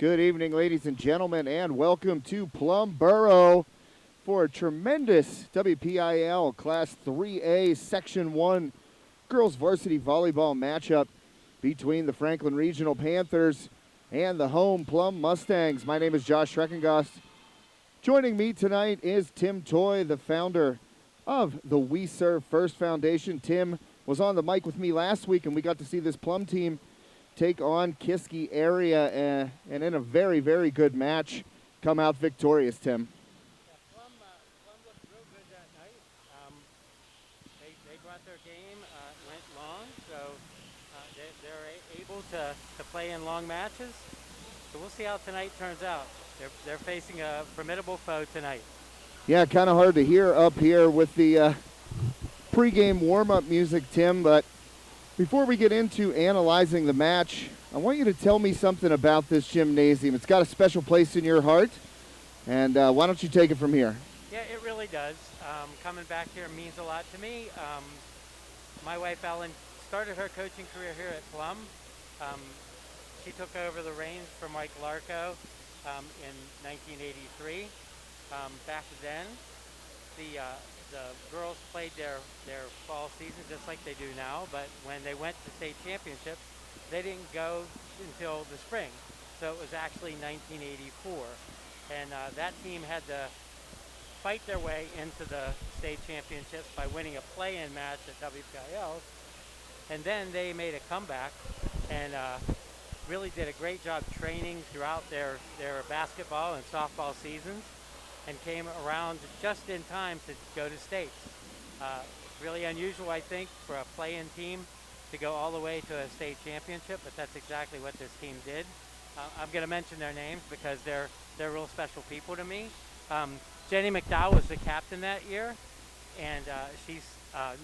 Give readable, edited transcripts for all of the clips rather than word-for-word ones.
Good evening, ladies and gentlemen, and welcome to Plum Borough for a tremendous WPIAL Class 3A Section 1 girls varsity volleyball matchup between the Franklin Regional Panthers and the home Plum Mustangs. My name is Josh Schreckengast. Joining me tonight is Tim Toy, the founder of the We Serve First Foundation. Tim was on the mic with me last week, and we got to see this Plum team take on Kiski area and in a very, very good match come out victorious, Tim. Yeah, Plum looked real good that night. They brought their game, went long, so they're able to play in long matches. So we'll see how tonight turns out. They're facing a formidable foe tonight. Yeah, kind of hard to hear up here with the pregame warm-up music, Tim, but before we get into analyzing the match, I want you to tell me something about this gymnasium. It's got a special place in your heart, and why don't you take it from here? Yeah, it really does. Coming back here means a lot to me. My wife Ellen started her coaching career here at Plum. She took over the reins from Mike Larco in 1983. Back then, the girls played their fall season just like they do now, but when they went to state championships, they didn't go until the spring. So it was actually 1984. And that team had to fight their way into the state championships by winning a play-in match at WPIAL. And then they made a comeback and really did a great job training throughout their basketball and softball seasons, and came around just in time to go to states. Really unusual, I think, for a play-in team to go all the way to a state championship, but that's exactly what this team did. I'm going to mention their names because they're real special people to me. Jenny McDowell was the captain that year, and she's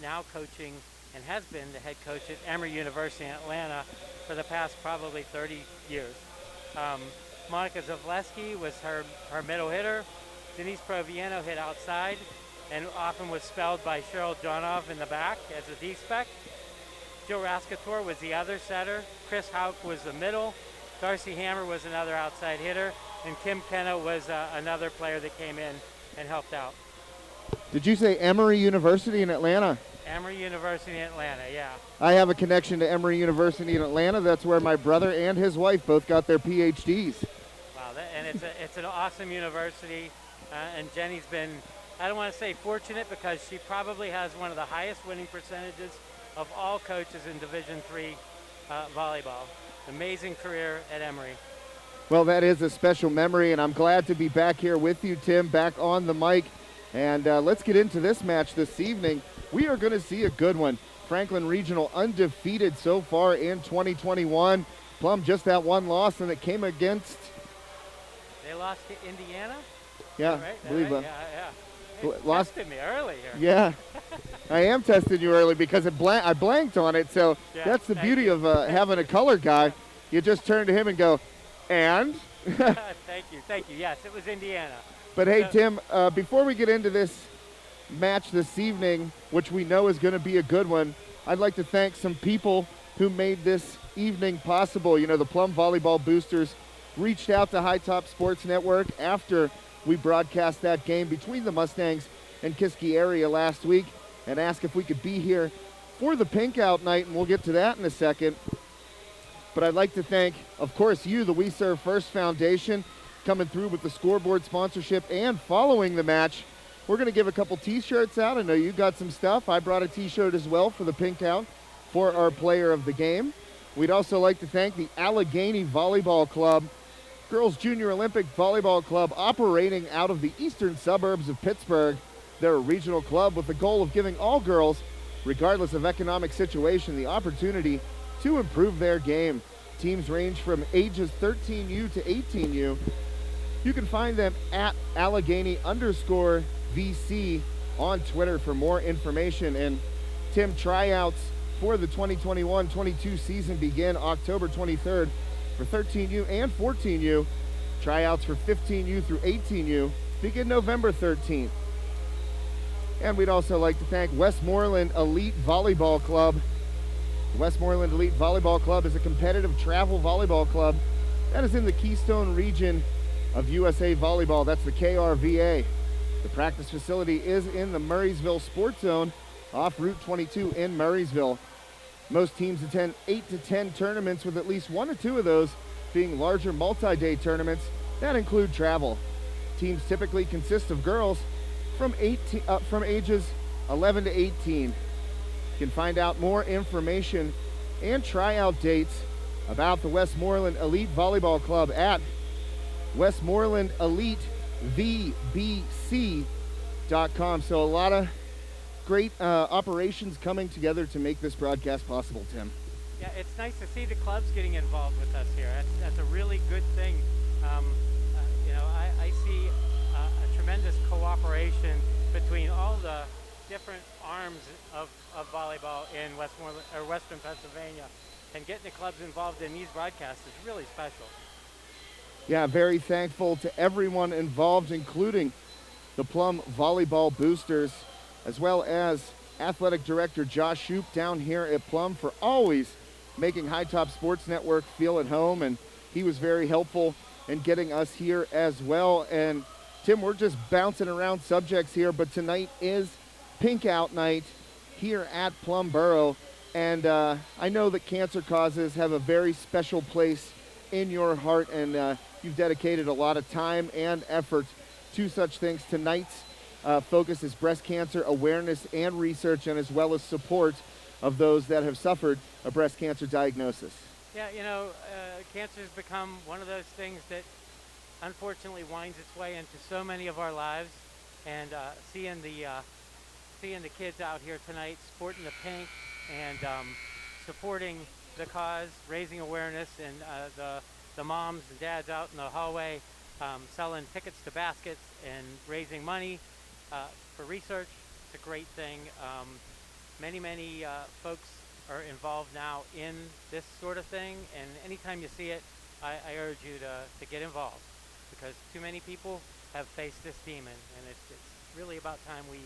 now coaching and has been the head coach at Emory University in Atlanta for the past probably 30 years. Monica Zavleski was her middle hitter. Denise Proviano hit outside and often was spelled by Cheryl Jonoff in the back as a D-spec. Jill Rascator was the other setter. Chris Hauk was the middle. Darcy Hammer was another outside hitter. And Kim Kenna was another player that came in and helped out. Did you say Emory University in Atlanta? Emory University in Atlanta, yeah. I have a connection to Emory University in Atlanta. That's where my brother and his wife both got their PhDs. Wow, and it's an awesome university. And Jenny's been, I don't want to say fortunate, because she probably has one of the highest winning percentages of all coaches in Division III volleyball. Amazing career at Emory. Well, that is a special memory, and I'm glad to be back here with you, Tim, back on the mic. And let's get into this match this evening. We are going to see a good one. Franklin Regional undefeated so far in 2021. Plum just that one loss, and it came against... They lost to Indiana? Yeah, right? I believe right? Yeah. Lost tested me early here. Yeah, I am testing you early because I blanked on it. So yeah, that's the beauty of having a color guy. You just turn to him and go, and? Thank you. Yes, it was Indiana. But hey, Tim, before we get into this match this evening, which we know is going to be a good one, I'd like to thank some people who made this evening possible. You know, the Plum Volleyball Boosters reached out to High Top Sports Network after we broadcast that game between the Mustangs and Kiski area last week and asked if we could be here for the Pink Out night, and we'll get to that in a second. But I'd like to thank, of course, you, the We Serve First Foundation, coming through with the scoreboard sponsorship. And following the match, we're going to give a couple T-shirts out. I know you got some stuff. I brought a T-shirt as well for the Pink Out for our player of the game. We'd also like to thank the Allegheny Volleyball Club, Girls Junior Olympic Volleyball Club, operating out of the eastern suburbs of Pittsburgh. They're a regional club with the goal of giving all girls, regardless of economic situation, the opportunity to improve their game. Teams range from ages 13U to 18U. You can find them at Allegheny_VC on Twitter for more information. And Tim, tryouts for the 2021-22 season begin October 23rd. For 13U and 14U. Tryouts for 15U through 18U begin November 13th. And we'd also like to thank Westmoreland Elite Volleyball Club. The Westmoreland Elite Volleyball Club is a competitive travel volleyball club That is in the Keystone region of USA Volleyball. That's the KRVA. The practice facility is in the Murraysville Sports Zone off Route 22 in Murraysville. Most teams attend 8 to 10 tournaments, with at least 1 or 2 of those being larger multi-day tournaments that include travel. Teams typically consist of girls from ages 11 to 18. You can find out more information and tryout dates about the Westmoreland Elite Volleyball Club at westmorelandelitevbc.com. So a lot of great operations coming together to make this broadcast possible, Tim. Yeah, it's nice to see the clubs getting involved with us here. That's a really good thing. I see a tremendous cooperation between all the different arms of volleyball in Westmoreland or Western Pennsylvania, and getting the clubs involved in these broadcasts is really special. Yeah, very thankful to everyone involved, including the Plum Volleyball Boosters, as well as Athletic Director Josh Shoup down here at Plum for always making High Top Sports Network feel at home, and he was very helpful in getting us here as well. And Tim, we're just bouncing around subjects here, but tonight is Pink Out Night here at Plum Borough, and I know that cancer causes have a very special place in your heart, and you've dedicated a lot of time and effort to such things. Tonight's focus is breast cancer awareness and research, and as well as support of those that have suffered a breast cancer diagnosis. Yeah, cancer has become one of those things that unfortunately winds its way into so many of our lives, and seeing the kids out here tonight sporting the pink and supporting the cause, raising awareness, and the moms and dads out in the hallway selling tickets to baskets and raising money for research. It's a great thing. Many folks are involved now in this sort of thing, and anytime you see it, I urge you to get involved, because too many people have faced this demon, and it's really about time we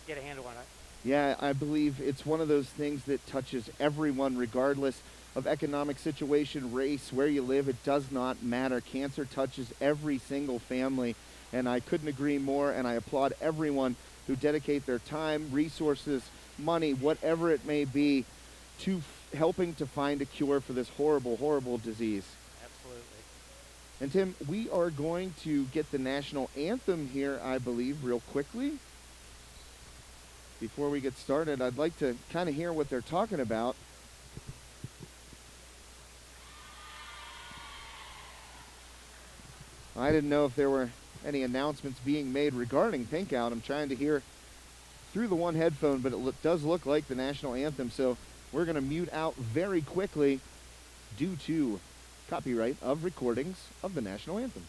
get a handle on it. Yeah, I believe it's one of those things that touches everyone regardless of economic situation, race, where you live. It does not matter. Cancer touches every single family, and I couldn't agree more, and I applaud everyone who dedicate their time, resources, money, whatever it may be, to helping to find a cure for this horrible, horrible disease. Absolutely. And Tim, we are going to get the national anthem here, I believe, real quickly. Before we get started, I'd like to kind of hear what they're talking about. I didn't know if there were any announcements being made regarding Pink Out. I'm trying to hear through the one headphone, but it does look like the national anthem, so we're going to mute out very quickly due to copyright of recordings of the national anthem.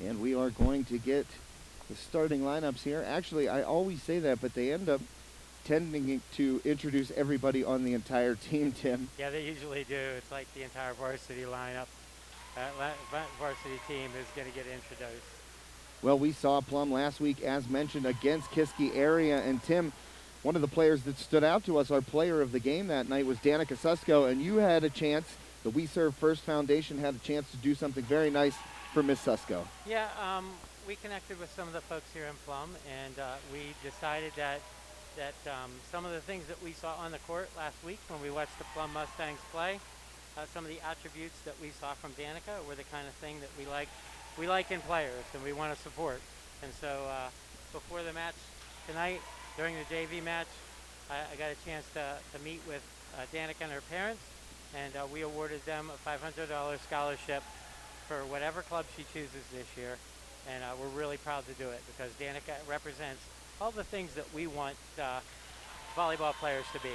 And we are going to get the starting lineups here. Actually, I always say that, but they end up tending to introduce everybody on the entire team, Tim. Yeah, they usually do. It's like the entire varsity lineup. Varsity team is going to get introduced. Well, we saw Plum last week, as mentioned, against Kiski area. And Tim, one of the players that stood out to us, our player of the game that night, was Danica Susko, and you had a chance, the We Serve First Foundation had a chance to do something very nice for Miss Susko. Yeah, we connected with some of the folks here in Plum, and we decided that some of the things that we saw on the court last week when we watched the Plum Mustangs play, some of the attributes that we saw from Danica were the kind of thing that we like in players and we want to support. And so before the match tonight, during the JV match, I got a chance to meet with Danica and her parents, and we awarded them a $500 scholarship for whatever club she chooses this year. And we're really proud to do it because Danica represents all the things that we want volleyball players to be.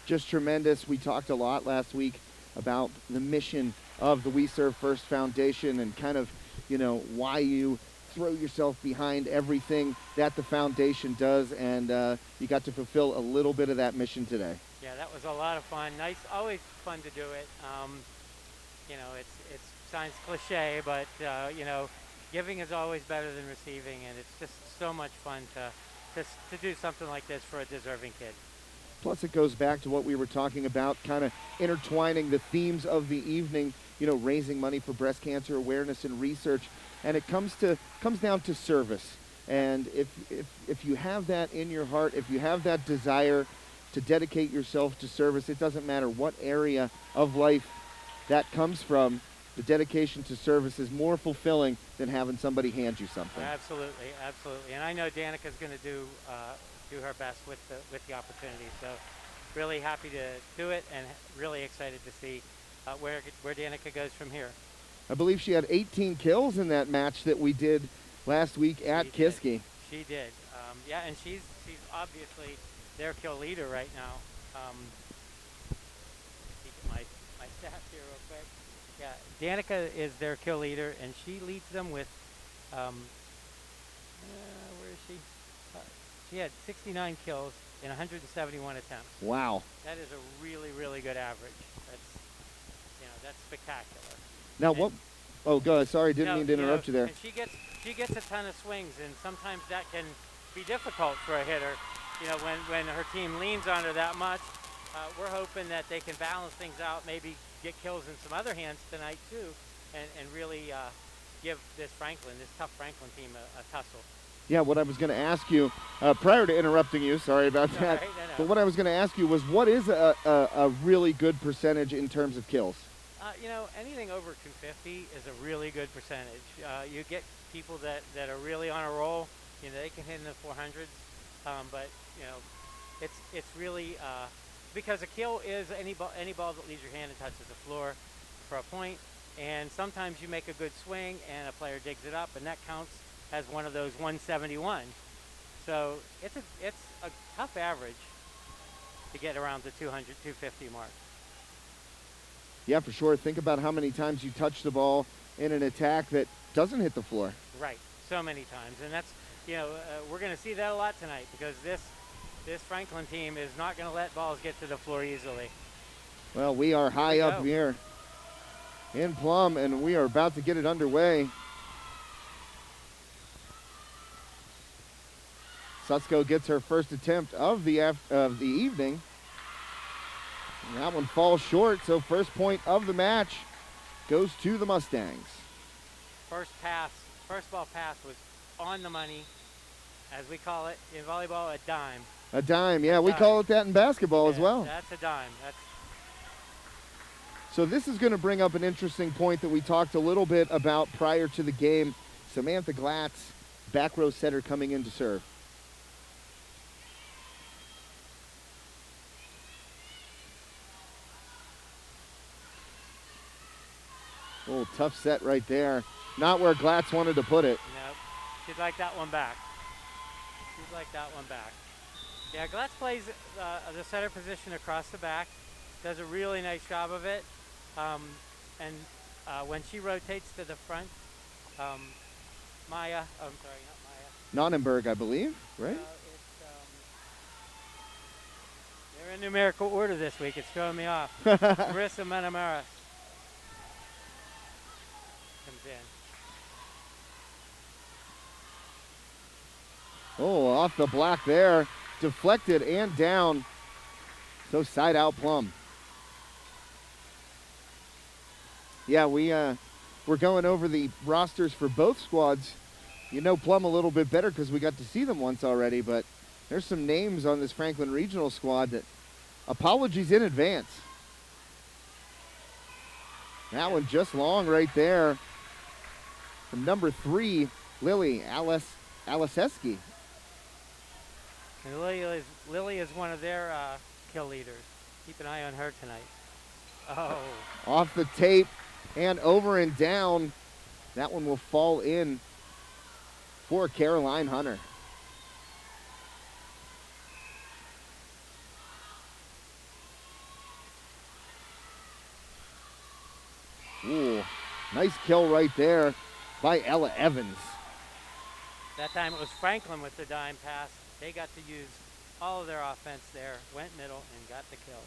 Just tremendous. We talked a lot last week about the mission of the We Serve First Foundation and kind of, why you throw yourself behind everything that the foundation does, and you got to fulfill a little bit of that mission today. Yeah, that was a lot of fun. Nice, always fun to do it. It sounds cliche, but giving is always better than receiving, and it's just so much fun to do something like this for a deserving kid. Plus, it goes back to what we were talking about, kind of intertwining the themes of the evening, raising money for breast cancer awareness and research, and it comes down to service. And if you have that in your heart, if you have that desire to dedicate yourself to service, it doesn't matter what area of life that comes from, the dedication to service is more fulfilling than having somebody hand you something. Absolutely, absolutely. And I know Danica's going to do her best with the opportunity. So really happy to do it and really excited to see where Danica goes from here. I believe she had 18 kills in that match that we did last week at Kiski. She did. Yeah, and she's obviously their kill leader right now. Let me get my stats here real quick. Yeah, Danica is their kill leader, and she leads them with, where is she? She had 69 kills in 171 attempts. Wow. That is a really, really good average. That's spectacular. Now what? Oh, go ahead. Sorry, didn't mean to interrupt you there. And she gets a ton of swings, and sometimes that can be difficult for a hitter. When her team leans on her that much, we're hoping that they can balance things out, maybe get kills in some other hands tonight too, and really give this tough Franklin team a tussle. Yeah, what I was going to ask you, prior to interrupting you, sorry about that, right, no. But what I was going to ask you was, what is a really good percentage in terms of kills? Anything over 250 is a really good percentage. You get people that are really on a roll, they can hit in the 400s, but it's really because a kill is any ball that leaves your hand and touches the floor for a point, and sometimes you make a good swing and a player digs it up, and that counts as one of those 171. So it's a tough average to get around the 200, 250 mark. Yeah, for sure. Think about how many times you touch the ball in an attack that doesn't hit the floor. Right, so many times, and that's we're going to see that a lot tonight because this Franklin team is not going to let balls get to the floor easily. Well, we are high up here in Plum, and we are about to get it underway. Susko gets her first attempt of the evening. And that one falls short, so first point of the match goes to the Mustangs. First ball pass was on the money, as we call it in volleyball, a dime. A dime, yeah, we call it that in basketball as well. That's a dime. So this is going to bring up an interesting point that we talked a little bit about prior to the game. Samantha Glatz, back row setter, coming in to serve. Oh, tough set right there. Not where Glatz wanted to put it. Nope. She'd like that one back. Yeah, Glatz plays the setter position across the back. Does a really nice job of it. When she rotates to the front, Nonnenberg, I believe, right? They're in numerical order this week. It's throwing me off. Marissa Menamaris comes in. Oh, off the block there. deflected and down. So side out Plum. Yeah, we're going over the rosters for both squads. You know Plum a little bit better because we got to see them once already, but there's some names on this Franklin Regional squad that apologies in advance. That one just long right there from number 3, Lily Aliseski. And Lily is one of their kill leaders. Keep an eye on her tonight. Oh. Off the tape and over and down. That one will fall in for Caroline Hunter. Ooh, nice kill right there by Ella Evans. That time it was Franklin with the dime pass. They got to use all of their offense there, went middle and got the kill.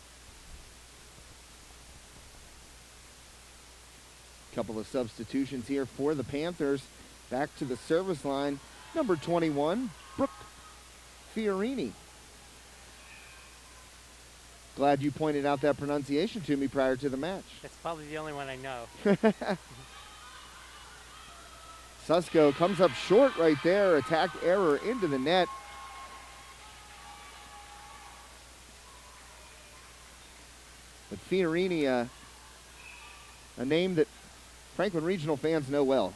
Couple of substitutions here for the Panthers. Back to the service line, number 21, Brooke Fiorini. Glad you pointed out that pronunciation to me prior to the match. It's probably the only one I know. Susko comes up short right there. Attack error into the net. But Fiorini, a name that Franklin Regional fans know well.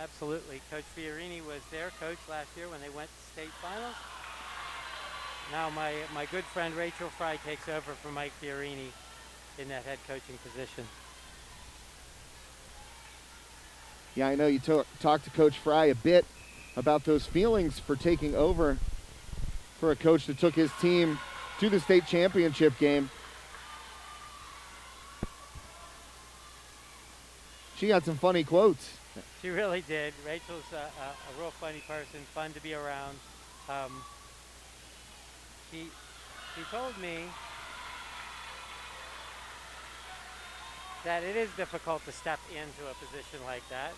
Absolutely. Coach Fiorini was their coach last year when they went to state finals. Now my good friend Rachel Fry takes over for Mike Fiorini in that head coaching position. Yeah, I know you talked to Coach Fry a bit about those feelings for taking over for a coach that took his team to the state championship game. She had some funny quotes. She really did. Rachel's a real funny person, fun to be around. She told me that it is difficult to step into a position like that.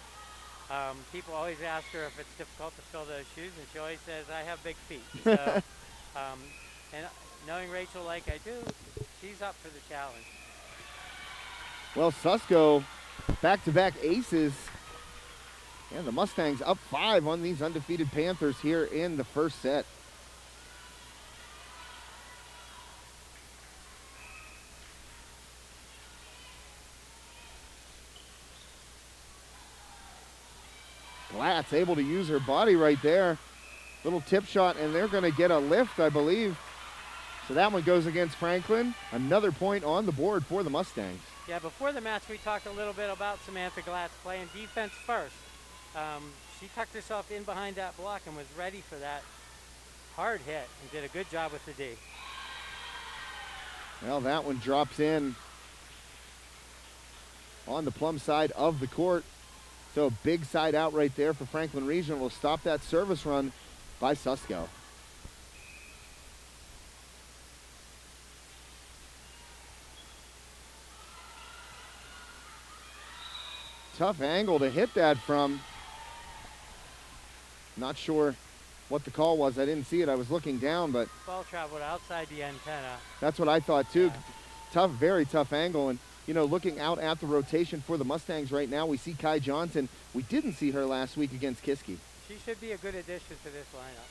People always ask her if it's difficult to fill those shoes, and she always says, I have big feet. So, and knowing Rachel like I do, she's up for the challenge. Well, Susko, back-to-back aces. And the Mustangs up 5 on these undefeated Panthers here in the first set. Glatt's able to use her body right there. Little tip shot, and they're going to get a lift, I believe. So that one goes against Franklin. Another point on the board for the Mustangs. Yeah, before the match, we talked a little bit about Samantha Glatz playing defense first. She tucked herself in behind that block and was ready for that hard hit and did a good job with the D. Well, that one drops in on the Plum side of the court. So a big side out right there for Franklin Regional will stop that service run by Susko. Tough angle to hit that from. Not sure what the call was. I didn't see it. I was looking down, but Ball traveled outside the antenna. That's what I thought too. Yeah. Tough, very tough angle. And, you know, looking out at the rotation for the Mustangs right now, we see Kai Johnson. We didn't see her last week against Kiski. She should be a good addition to this lineup.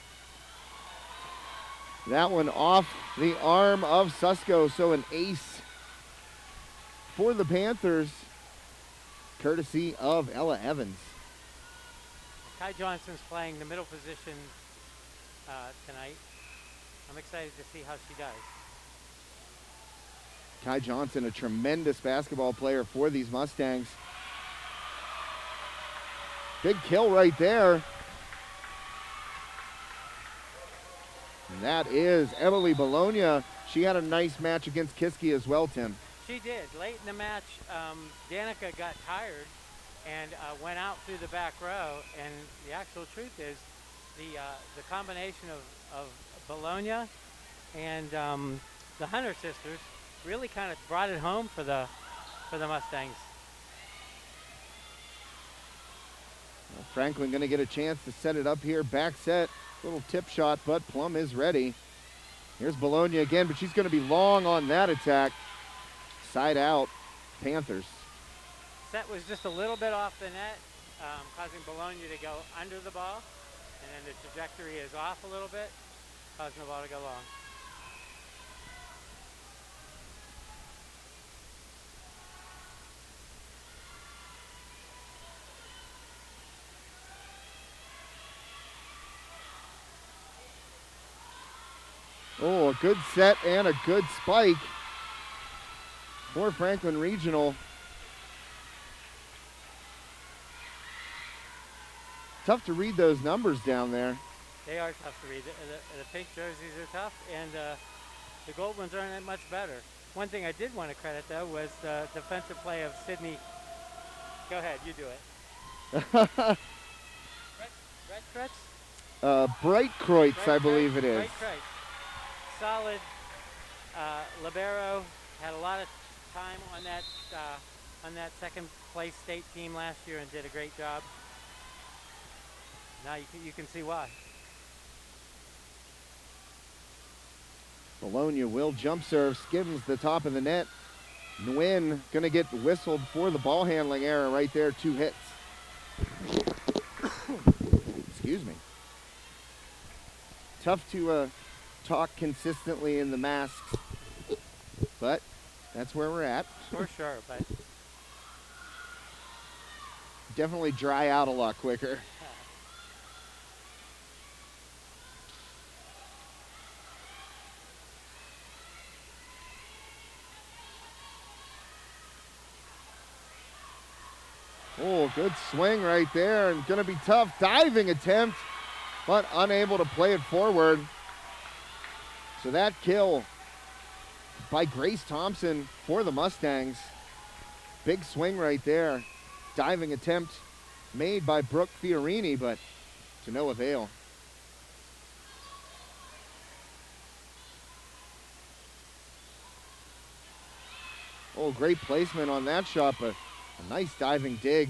That one off the arm of Susko. So an ace for the Panthers, courtesy of Ella Evans. Kai Johnson's playing the middle position tonight. I'm excited to see how she does. Kai Johnson, a tremendous basketball player for these Mustangs. Big kill right there. And that is Emily Bologna. She had a nice match against Kiski as well, Tim. She did. Late in the match, Danica got tired and went out through the back row. And the actual truth is the combination of Bologna and the Hunter sisters really kind of brought it home for the Mustangs. Well, Franklin going to get a chance to set it up here. Back set, little tip shot, but Plum is ready. Here's Bologna again, but she's going to be long on that attack. Side out, Panthers. Set was just a little bit off the net, causing Bologna to go under the ball. And then the trajectory is off a little bit, causing the ball to go long. Oh, a good set and a good spike for Franklin Regional. Tough to read those numbers down there. They are tough to read. The pink jerseys are tough, and the gold ones aren't that much better. One thing I did want to credit, though, was the defensive play of Sydney. Go ahead, you do it. Bright Kreutz, I believe it is. Bright Kreutz. Solid libero. Had a lot of time on that second place state team last year and did a great job. Now you can see why. Bologna will jump serve, skims the top of the net. Nguyen gonna get whistled for the ball handling error right there, 2 hits. Excuse me. Tough to talk consistently in the masks, but that's where we're at. For sure, but definitely dry out a lot quicker. Oh, good swing right there, and gonna be tough. Diving attempt, but unable to play it forward. So that kill by Grace Thompson for the Mustangs. Big swing right there. Diving attempt made by Brooke Fiorini, but to no avail. Oh, great placement on that shot, but a nice diving dig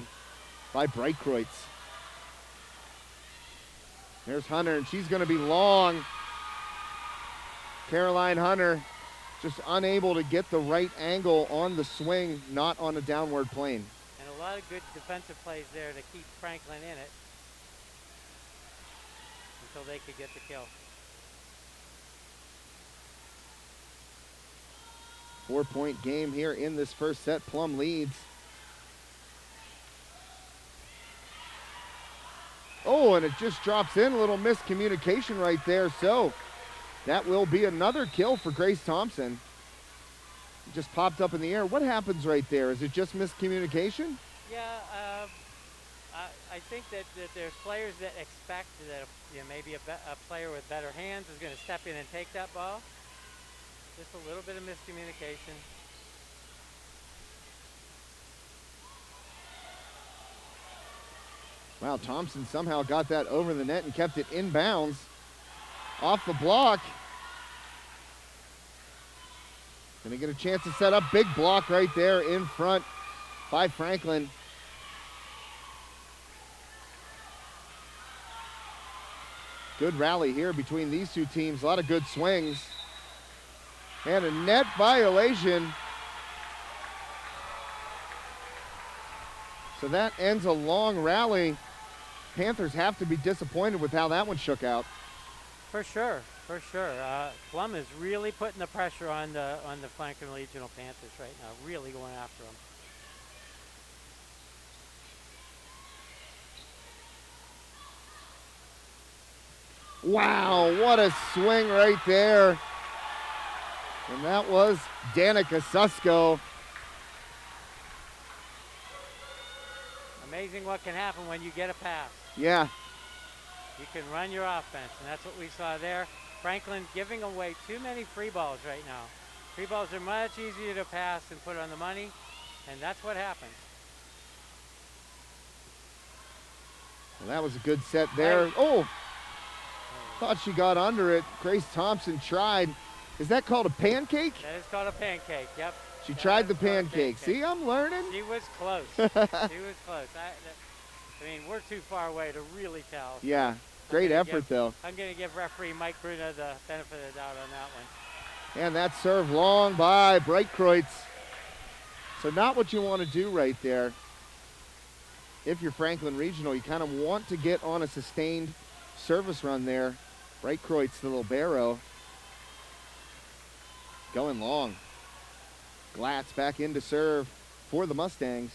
by Breitkreutz. There's Hunter, and she's going to be long. Caroline Hunter just unable to get the right angle on the swing, not on a downward plane. And a lot of good defensive plays there to keep Franklin in it until they could get the kill. 4-point game here in this first set. Plum leads. Oh, and it just drops in. A little miscommunication right there. So that will be another kill for Grace Thompson. It just popped up in the air. What happens right there? Is it just miscommunication? Yeah, I think that there's players that expect that maybe a player with better hands is going to step in and take that ball. Just a little bit of miscommunication. Wow, Thompson somehow got that over the net and kept it inbounds. Off the block. Gonna get a chance to set up. Big block right there in front by Franklin. Good rally here between these two teams. A lot of good swings. And a net violation. So that ends a long rally. Panthers have to be disappointed with how that one shook out. For sure, for sure. Plum is really putting the pressure on the Franklin Regional Panthers right now, really going after them. Wow, what a swing right there. And that was Danica Susko. Amazing what can happen when you get a pass. Yeah. You can run your offense, and that's what we saw there. Franklin giving away too many free balls right now. Free balls are much easier to pass and put on the money, and that's what happens. Well, that was a good set there. Right. Oh, thought she got under it. Grace Thompson tried. Is that called a pancake? That is called a pancake, yep. She That tried is the called a pancake. See, I'm learning. She was close. She was close. I mean, we're too far away to really tell. Yeah, great effort though. I'm going to give referee Mike Bruno the benefit of the doubt on that one. And that serve long by Breitkreutz. So not what you want to do right there. If you're Franklin Regional, you kind of want to get on a sustained service run there. Breitkreutz, the libero, going long. Glatz back in to serve for the Mustangs.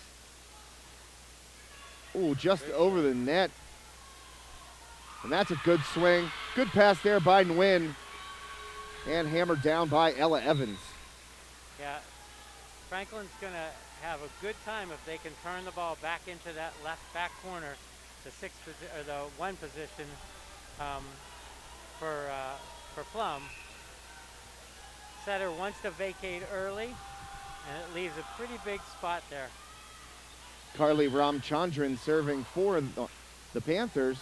Ooh, just over the net. And that's a good swing. Good pass there by Nguyen. And hammered down by Ella Evans. Yeah, Franklin's going to have a good time if they can turn the ball back into that left back corner, the one position for Plum. Setter wants to vacate early, and it leaves a pretty big spot there. Carly Ramchandran serving for the Panthers.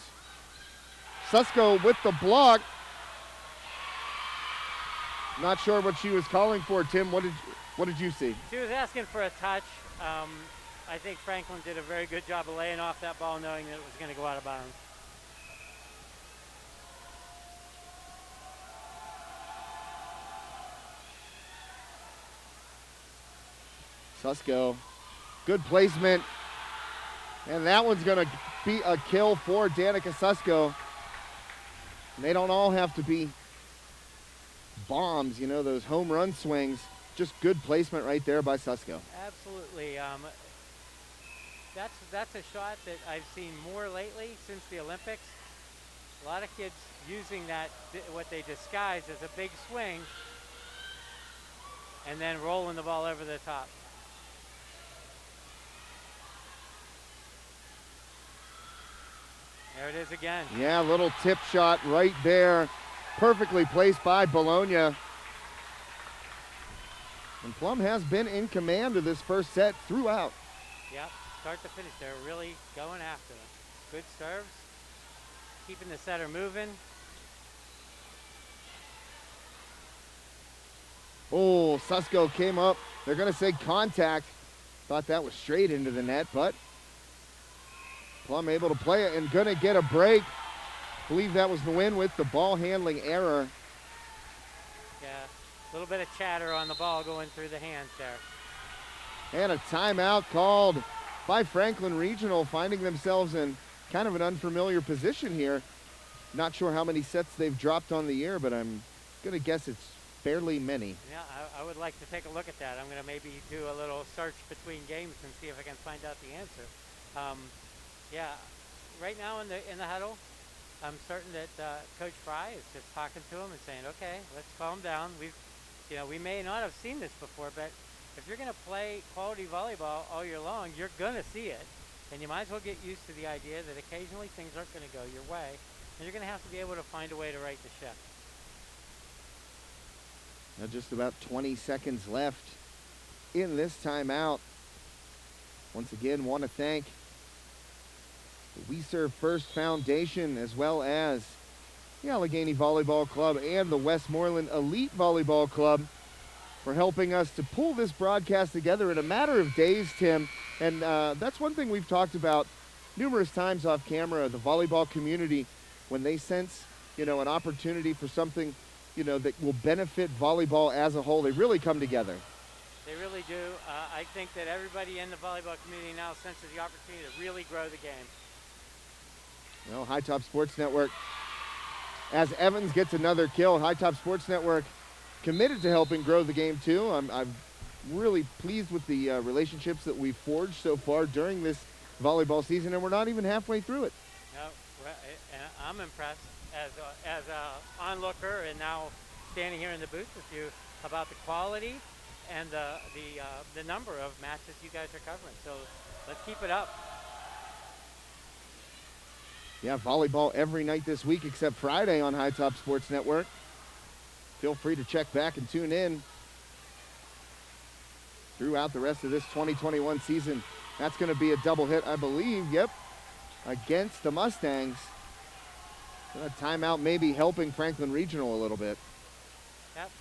Susko with the block. Not sure what she was calling for, Tim. What did you see? She was asking for a touch. I think Franklin did a very good job of laying off that ball, knowing that it was going to go out of bounds. Susko, good placement. And that one's going to be a kill for Danica Susko. And they don't all have to be bombs, you know, those home run swings. Just good placement right there by Susko. Absolutely. That's a shot that I've seen more lately since the Olympics. A lot of kids using that, what they disguise as a big swing, and then rolling the ball over the top. There it is again. Yeah, little tip shot right there. Perfectly placed by Bologna. And Plum has been in command of this first set throughout. Yep, start to finish. They're really going after them. Good serves. Keeping the setter moving. Oh, Susko came up. They're going to say contact. Thought that was straight into the net, but Plum able to play it and going to get a break. Believe that was the win with the ball handling error. Yeah, a little bit of chatter on the ball going through the hands there. And a timeout called by Franklin Regional, finding themselves in kind of an unfamiliar position here. Not sure how many sets they've dropped on the year, but I'm going to guess it's fairly many. Yeah, I would like to take a look at that. I'm going to maybe do a little search between games and see if I can find out the answer. Yeah, right now in the huddle, I'm certain that Coach Fry is just talking to him and saying, "Okay, let's calm down. We may not have seen this before, but if you're going to play quality volleyball all year long, you're going to see it, and you might as well get used to the idea that occasionally things aren't going to go your way, and you're going to have to be able to find a way to right the ship." Now just about 20 seconds left in this timeout. Once again, want to thank the We Serve First Foundation, as well as the Allegheny Volleyball Club and the Westmoreland Elite Volleyball Club for helping us to pull this broadcast together in a matter of days, Tim. And that's one thing we've talked about numerous times off camera. The volleyball community, when they sense, an opportunity for something, that will benefit volleyball as a whole, they really come together. They really do. I think that everybody in the volleyball community now senses the opportunity to really grow the game. Well, High Top Sports Network, as Evans gets another kill, High Top Sports Network committed to helping grow the game too. I'm really pleased with the relationships that we've forged so far during this volleyball season, and we're not even halfway through it. No, and I'm impressed as a onlooker and now standing here in the booth with you about the quality and the number of matches you guys are covering. So let's keep it up. Yeah, volleyball every night this week except Friday on High Top Sports Network. Feel free to check back and tune in throughout the rest of this 2021 season. That's going to be a double hit, I believe, against the Mustangs. A timeout maybe helping Franklin Regional a little bit. Yep.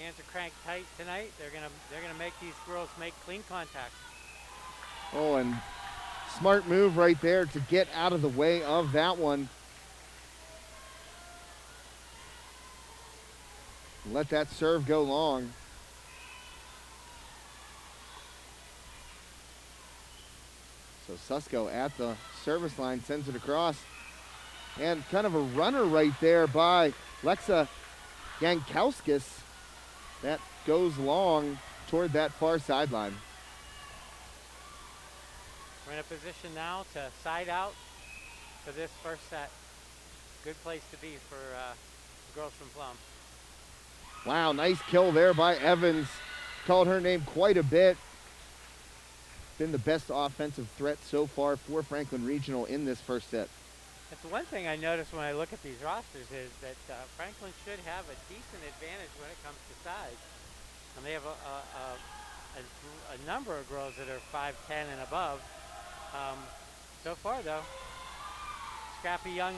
Hands are cranked tight tonight. They're gonna make these girls make clean contact. Oh, and smart move right there to get out of the way of that one. Let that serve go long. So Susko at the service line sends it across. And kind of a runner right there by Lexa Yankauskis. That goes long toward that far sideline. We're in a position now to side out for this first set. Good place to be for girls from Plum. Wow, nice kill there by Evans. Called her name quite a bit. Been the best offensive threat so far for Franklin Regional in this first set. That's one thing I noticed when I look at these rosters is that Franklin should have a decent advantage when it comes to size. And they have a number of girls that are 5'10" and above. So far, though, scrappy young,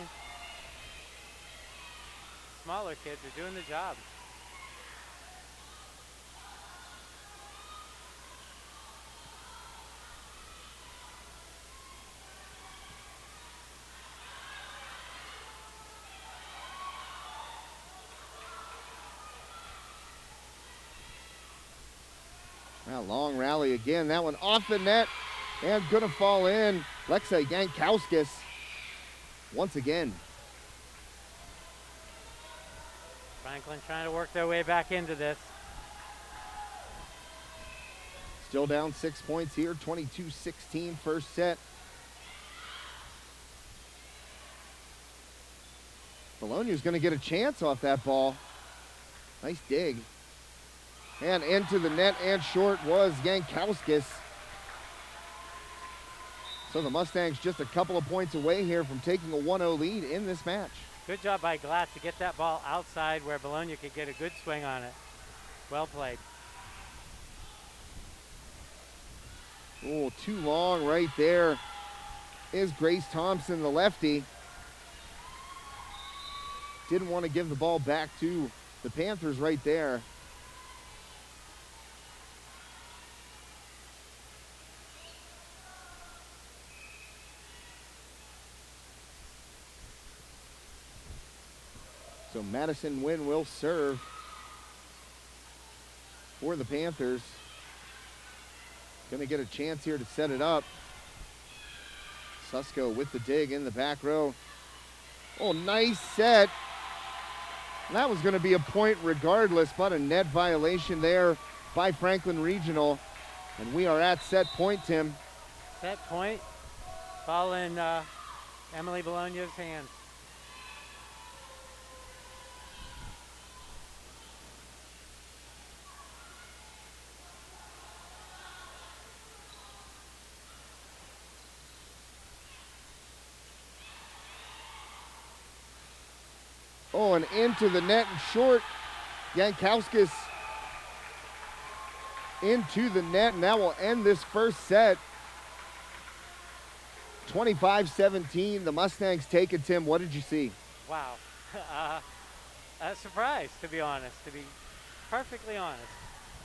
smaller kids are doing the job. Now long rally again. That one off the net and gonna fall in. Lexa Yankauskis once again. Franklin trying to work their way back into this. Still down 6 points here, 22-16 first set. Bologna's gonna get a chance off that ball. Nice dig. And into the net and short was Yankauskis. So the Mustangs just a couple of points away here from taking a 1-0 lead in this match. Good job by Glass to get that ball outside where Bologna could get a good swing on it. Well played. Oh, too long right there is Grace Thompson, the lefty. Didn't want to give the ball back to the Panthers right there. So Madison Wynn will serve for the Panthers. Gonna get a chance here to set it up. Susko with the dig in the back row. Oh, nice set. That was gonna be a point regardless, but a net violation there by Franklin Regional. And we are at set point, Tim. Set point, ball in Emily Bologna's hands. Oh, and into the net and short. Yankauskis into the net, and that will end this first set. 25-17, the Mustangs take it, Tim. What did you see? Wow. A surprise, to be honest, to be perfectly honest.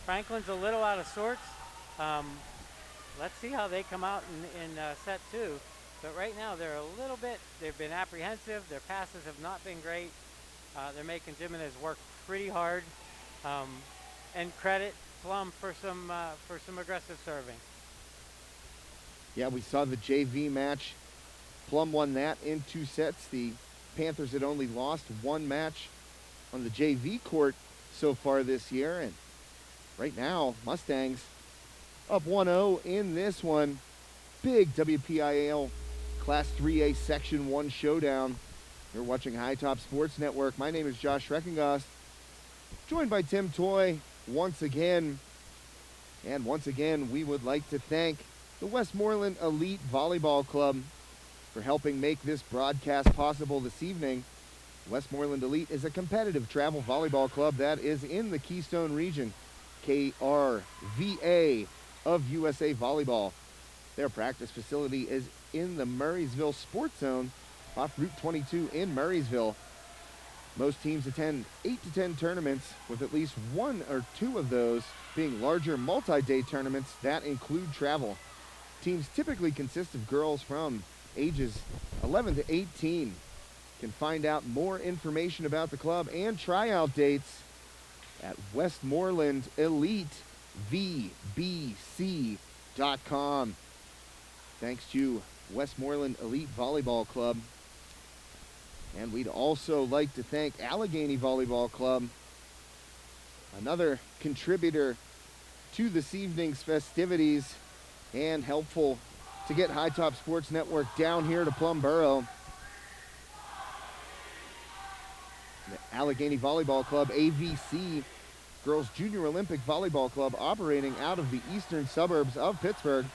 Franklin's a little out of sorts. Let's see how they come out in set two. But right now they've been apprehensive. Their passes have not been great. They're making Jimenez work pretty hard. And credit Plum for some aggressive serving. Yeah, we saw the JV match. Plum won that in 2 sets. The Panthers had only lost 1 match on the JV court so far this year. And right now, Mustangs up 1-0 in this one. Big WPIAL Class 3A Section 1 showdown. You're watching High Top Sports Network. My name is Josh Reckengast, joined by Tim Toy once again. And once again, we would like to thank the Westmoreland Elite Volleyball Club for helping make this broadcast possible this evening. Westmoreland Elite is a competitive travel volleyball club that is in the Keystone region, KRVA of USA Volleyball. Their practice facility is in the Murraysville Sports Zone off Route 22 in Murraysville. Most teams attend 8 to 10 tournaments, with at least 1 or 2 of those being larger multi-day tournaments that include travel. Teams typically consist of girls from ages 11 to 18. You can find out more information about the club and tryout dates at westmorelandelitvbc.com. Thanks to Westmoreland Elite Volleyball Club. And we'd also like to thank Allegheny Volleyball Club, another contributor to this evening's festivities and helpful to get High Top Sports Network down here to Plum Borough. The Allegheny Volleyball Club, AVC, Girls Junior Olympic Volleyball Club, operating out of the eastern suburbs of Pittsburgh.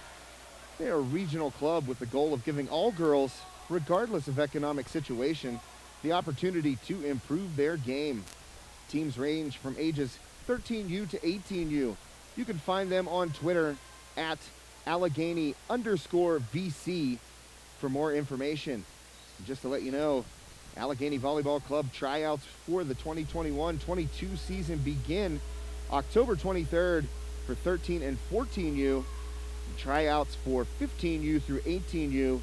They are a regional club with the goal of giving all girls, regardless of economic situation, the opportunity to improve their game. Teams range from ages 13U to 18U. You can find them on Twitter at Allegheny_VC for more information. And just to let you know, Allegheny Volleyball Club tryouts for the 2021-22 season begin October 23rd for 13 and 14U. And tryouts for 15U through 18U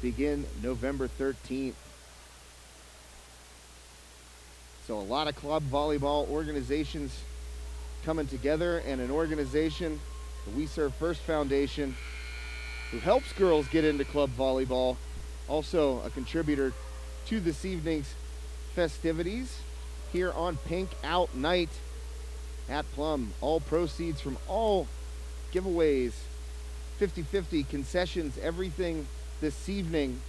begin November 13th. So a lot of club volleyball organizations coming together, and an organization, the We Serve First Foundation, who helps girls get into club volleyball, also a contributor to this evening's festivities here on Pink Out Night at Plum. All proceeds from all giveaways, 50-50 concessions, everything this evening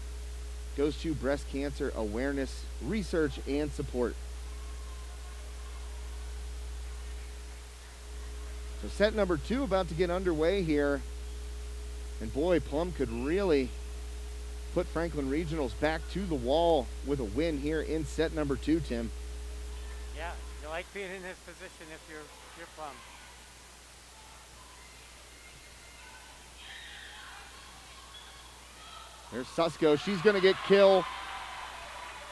goes to breast cancer awareness, research, and support. So set number 2 about to get underway here. And boy, Plum could really put Franklin Regionals back to the wall with a win here in set number 2, Tim. Yeah, you like being in this position if you're Plum. There's Susko. She's going to get kill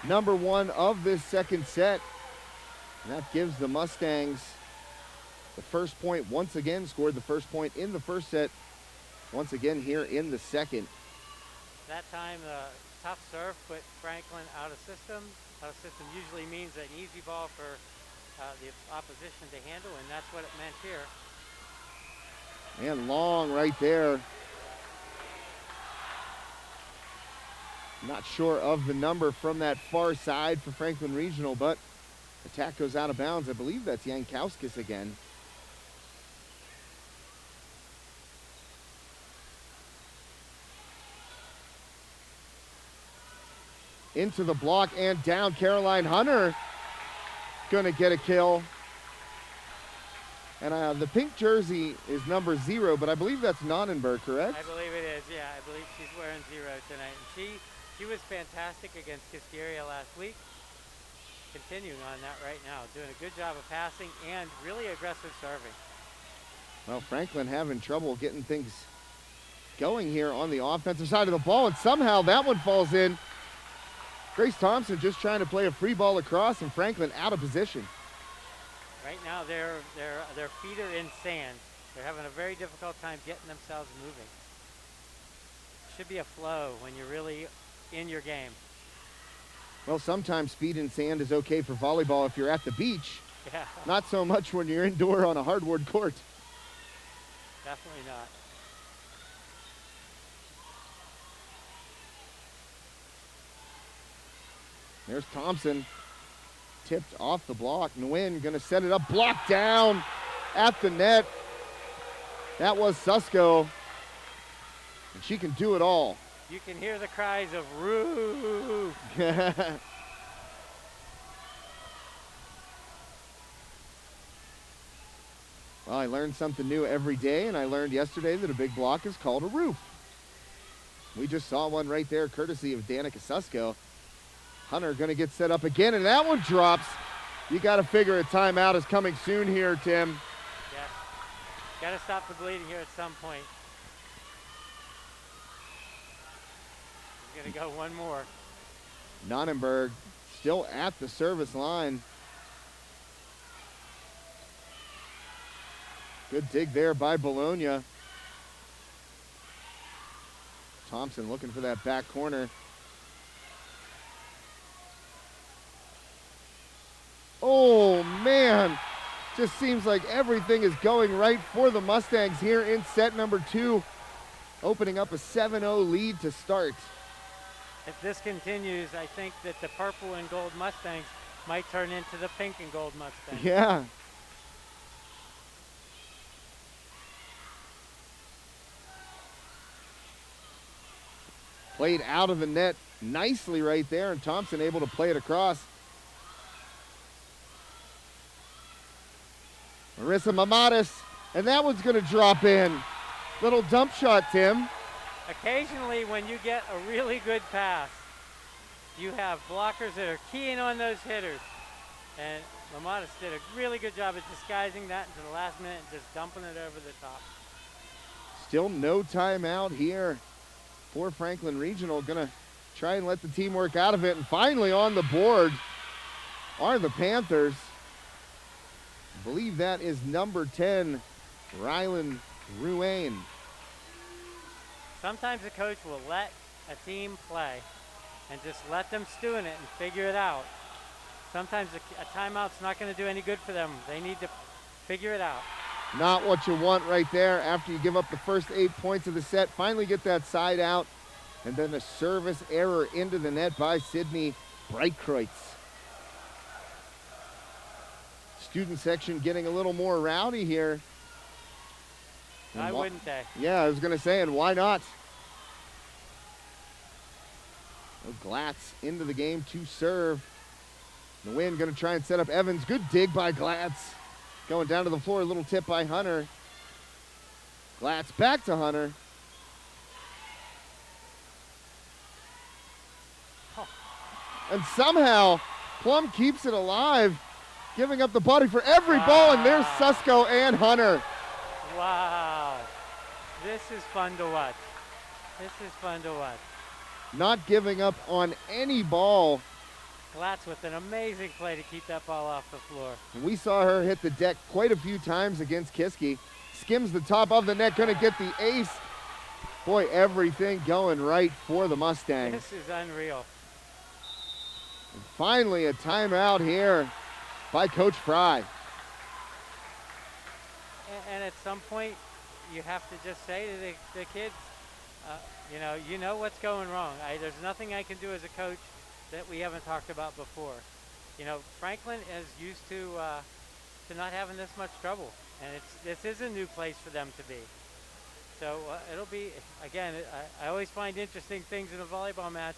number 1 of this second set. And that gives the Mustangs the first point once again, scored the first point in the first set, once again here in the second. That time, the tough serve put Franklin out of system. Out of system usually means an easy ball for the opposition to handle, and that's what it meant here. And long right there. Not sure of the number from that far side for Franklin Regional, but attack goes out of bounds. I believe that's Yankowskis again. Into the block and down. Caroline Hunter gonna get a kill. And the pink jersey is number 0, but I believe that's Nonnenberg, correct? I believe it is, yeah. I believe she's wearing 0 tonight. And she was fantastic against Kiskeria last week. Continuing on that right now. Doing a good job of passing and really aggressive serving. Well, Franklin having trouble getting things going here on the offensive side of the ball, and somehow that one falls in. Grace Thompson just trying to play a free ball across, and Franklin out of position. Right now, their feet are in sand. They're having a very difficult time getting themselves moving. Should be a flow when you're really in your game. Well, sometimes feet in sand is okay for volleyball if you're at the beach. Yeah. Not so much when you're indoor on a hardwood court. Definitely not. There's Thompson. Tipped off the block. Nguyen gonna set it up. Blocked down at the net. That was Susko. And she can do it all. You can hear the cries of "Roo!" Well, I learned something new every day, and I learned yesterday that a big block is called a roof. We just saw one right there, courtesy of Danica Susko. Hunter gonna get set up again, and that one drops. You gotta figure a timeout is coming soon here, Tim. Yes. Gotta stop the bleeding here at some point. He's gonna go one more. Nonnenberg still at the service line. Good dig there by Bologna. Thompson looking for that back corner. Oh, man. Just seems like everything is going right for the Mustangs here in set number 2, opening up a 7-0 lead to start. If this continues, I think that the purple and gold Mustangs might turn into the pink and gold Mustangs. Yeah. Played out of the net nicely right there, and Thompson able to play it across. Marissa Mamatis, and that one's going to drop in. Little dump shot, Tim. Occasionally, when you get a really good pass, you have blockers that are keying on those hitters. And Mamatis did a really good job at disguising that into the last minute and just dumping it over the top. Still no timeout here for Franklin Regional. Gonna try and let the team work out of it. And finally on the board are the Panthers. I believe that is number 10, Rylan Ruane. Sometimes a coach will let a team play and just let them stew in it and figure it out. Sometimes a timeout's not going to do any good for them. They need to figure it out. Not what you want right there after you give up the first 8 points of the set. Finally get that side out, and then a service error into the net by Sydney Breitkreutz. Student section getting a little more rowdy here. Why wouldn't they? Yeah, I was going to say, and why not? Glatz into the game to serve. The win going to try and set up Evans. Good dig by Glatz. Going down to the floor, a little tip by Hunter. Glatz back to Hunter. Oh. And somehow, Plum keeps it alive, giving up the body for every ball, and there's Susko and Hunter. Wow. This is fun to watch. This is fun to watch. Not giving up on any ball. Glatz with an amazing play to keep that ball off the floor. And we saw her hit the deck quite a few times against Kiski. Skims the top of the net, gonna get the ace. Boy, everything going right for the Mustangs. This is unreal. And finally, a timeout here by Coach Fry. And at some point, you have to just say to the kids, you know what's going wrong. There's nothing I can do as a coach that we haven't talked about before. You know, Franklin is used to not having this much trouble, and this is a new place for them to be. So it'll be, again, I always find interesting things in a volleyball match.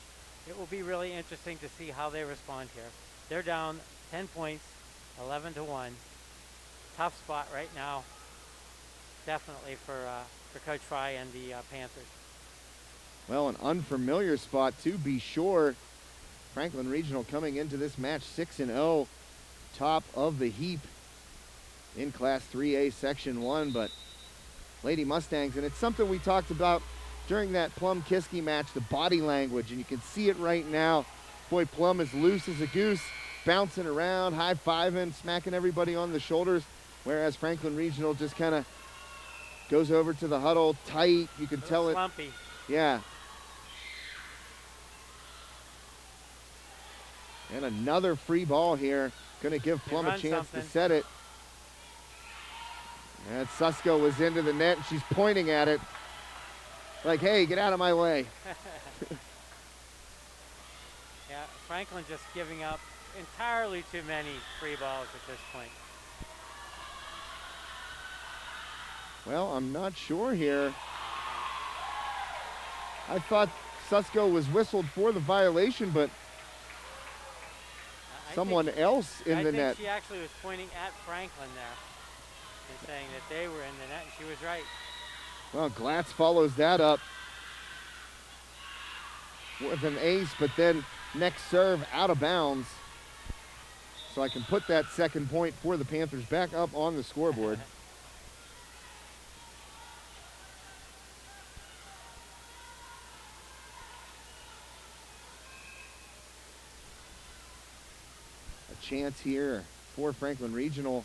It will be really interesting to see how they respond here. They're down 10 points, 11-1. Tough spot right now, definitely for Coach Fry and the Panthers. Well, an unfamiliar spot to be sure. Franklin Regional coming into this match 6-0, top of the heap in Class 3A Section 1, but Lady Mustangs, and it's something we talked about during that Plum Kiski match, the body language, and you can see it right now. Boy, Plum is loose as a goose, bouncing around, high-fiving, smacking everybody on the shoulders, whereas Franklin Regional just kind of goes over to the huddle, tight. You can tell it. Slumpy. Yeah. And another free ball here. Going to give Plum a chance to set it. And Susko was into the net, and she's pointing at it. Like, hey, get out of my way. Yeah, Franklin just giving up entirely too many free balls at this point. Well, I'm not sure here. I thought Susko was whistled for the violation, but someone else in the net. I think she actually was pointing at Franklin there and saying that they were in the net, and she was right. Well, Glatz follows that up with an ace, but then next serve out of bounds. So I can put that second point for the Panthers back up on the scoreboard. Chance here for Franklin Regional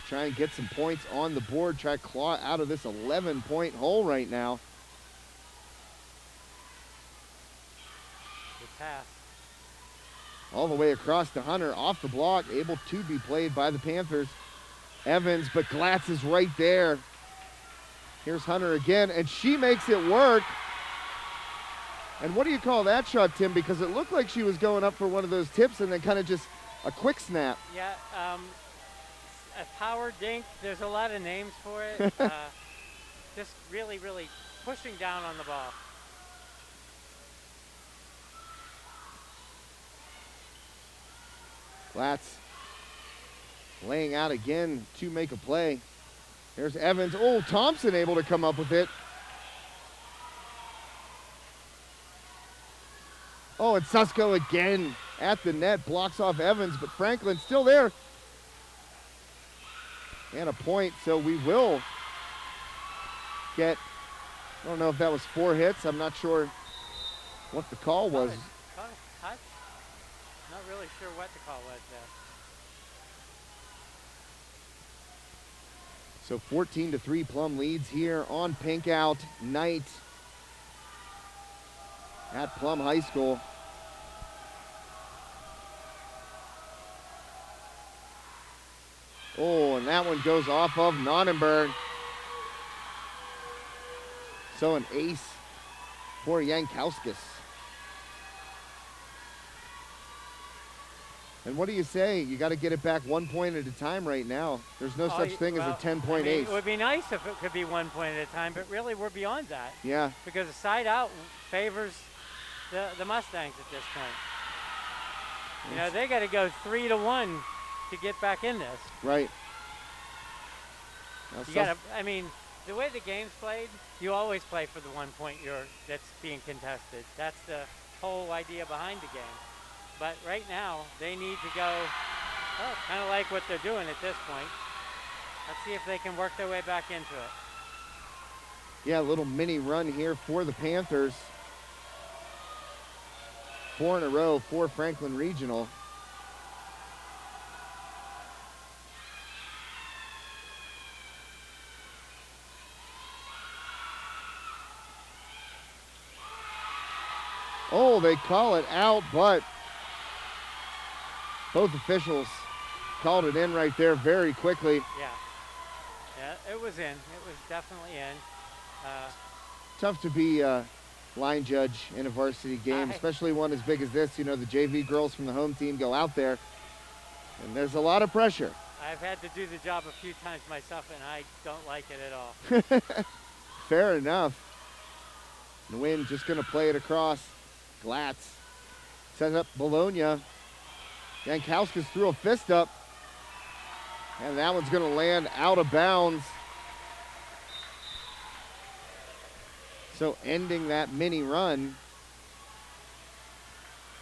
to try and get some points on the board, try to claw out of this 11-point hole right now. Good pass. All the way across to Hunter, off the block, able to be played by the Panthers. Evans, but Glatz is right there. Here's Hunter again, and she makes it work. And what do you call that shot, Tim? Because it looked like she was going up for one of those tips and then kind of just a quick snap. Yeah, a power dink. There's a lot of names for it. Just really, really pushing down on the ball. Glatz laying out again to make a play. There's Evans. Oh, Thompson able to come up with it. Oh, and Susko again at the net, blocks off Evans, but Franklin still there. And a point, so we will get, I don't know if that was 4 hits. I'm not sure what the call was. Call it touch? Not really sure what the call was there. So 14-3 Plum leads here on Pink Out night at Plum High School. Oh, and that one goes off of Nonnenberg. So an ace for Jankowskis. And what do you say? You got to get it back 1 point at a time right now. There's no such thing as a 10-point ace. It would be nice if it could be 1 point at a time, but really we're beyond that. Yeah. Because the side out favors the Mustangs at this point. You know, they got to go 3-1 to get back in this. Right. You gotta, I mean, the way the game's played, you always play for the 1 point that's being contested. That's the whole idea behind the game. But right now, they need to go, kind of like what they're doing at this point. Let's see if they can work their way back into it. Yeah, a little mini run here for the Panthers. 4 in a row for Franklin Regional. Oh, they call it out, but both officials called it in right there very quickly. Yeah, it was in. It was definitely in. Tough to be a line judge in a varsity game, especially one as big as this. You know, the JV girls from the home team go out there, and there's a lot of pressure. I've had to do the job a few times myself, and I don't like it at all. Fair enough. The Win just going to play it across. Glatz sets up Bologna. Jankowskis threw a fist up, and that one's going to land out of bounds. So ending that mini run.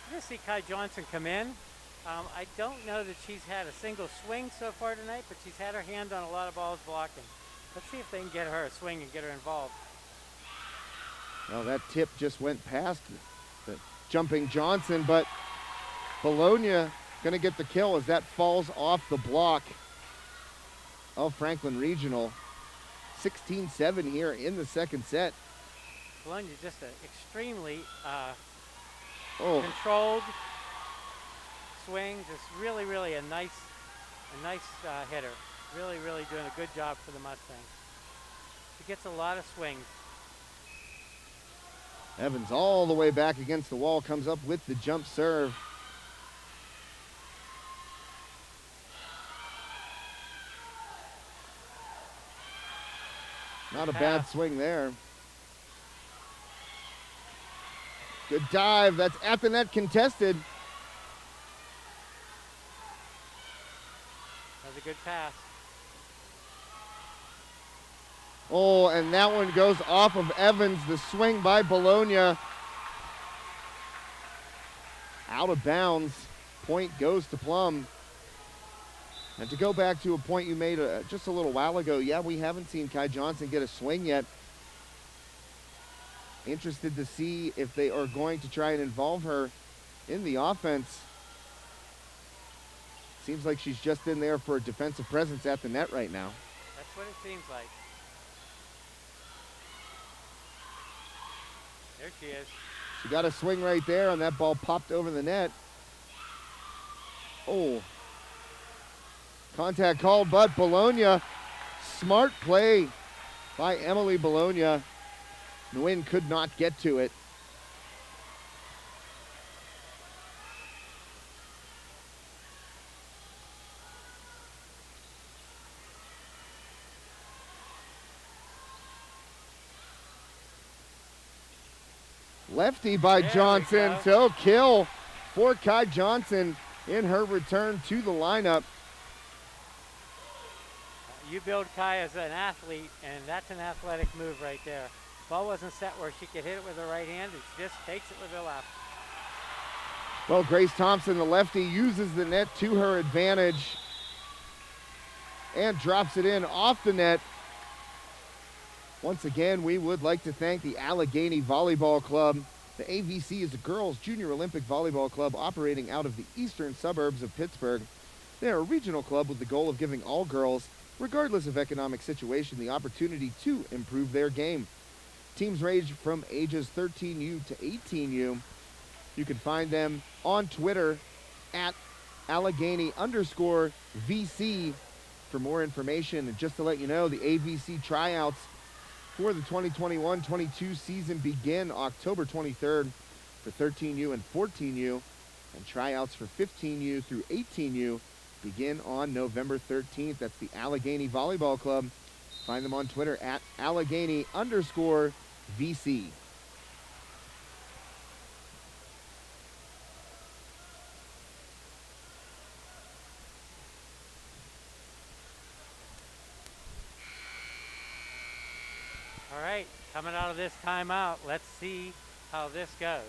I'm going to see Kai Johnson come in. I don't know that she's had a single swing so far tonight, but she's had her hand on a lot of balls blocking. Let's see if they can get her a swing and get her involved. Well, that tip just went past the jumping Johnson, but Bologna going to get the kill as that falls off the block of Franklin Regional. 16-7 here in the second set. Bologna just an extremely controlled swing, just really, really a nice hitter. Really, really doing a good job for the Mustangs. She gets a lot of swings. Evans all the way back against the wall, comes up with the jump serve. Not a bad swing there. Good dive, that's at the net contested. That's a good pass. Oh, and that one goes off of Evans. The swing by Bologna. Out of bounds. Point goes to Plum. And to go back to a point you made just a little while ago, yeah, we haven't seen Kai Johnson get a swing yet. Interested to see if they are going to try and involve her in the offense. Seems like she's just in there for a defensive presence at the net right now. That's what it seems like. There she is. She got a swing right there, and that ball popped over the net. Oh. Contact called, but Bologna, smart play by Emily Bologna. Nguyen could not get to it. Lefty by Johnson, so kill for Kai Johnson in her return to the lineup. You build Kai as an athlete, and that's an athletic move right there. Ball wasn't set where she could hit it with her right hand, and she just takes it with her left. Well, Grace Thompson, the lefty, uses the net to her advantage and drops it in off the net. Once again, we would like to thank the Allegheny Volleyball Club. The AVC is a girls' junior Olympic volleyball club operating out of the eastern suburbs of Pittsburgh. They are a regional club with the goal of giving all girls, regardless of economic situation, the opportunity to improve their game. Teams range from ages 13U to 18U. You can find them on Twitter at Allegheny_VC for more information. And just to let you know, the AVC tryouts for the 2021-22 season begin October 23rd for 13U and 14U, and tryouts for 15U through 18U begin on November 13th. That's the Allegheny Volleyball Club. Find them on Twitter at Allegheny_VC. All right, coming out of this timeout, let's see how this goes.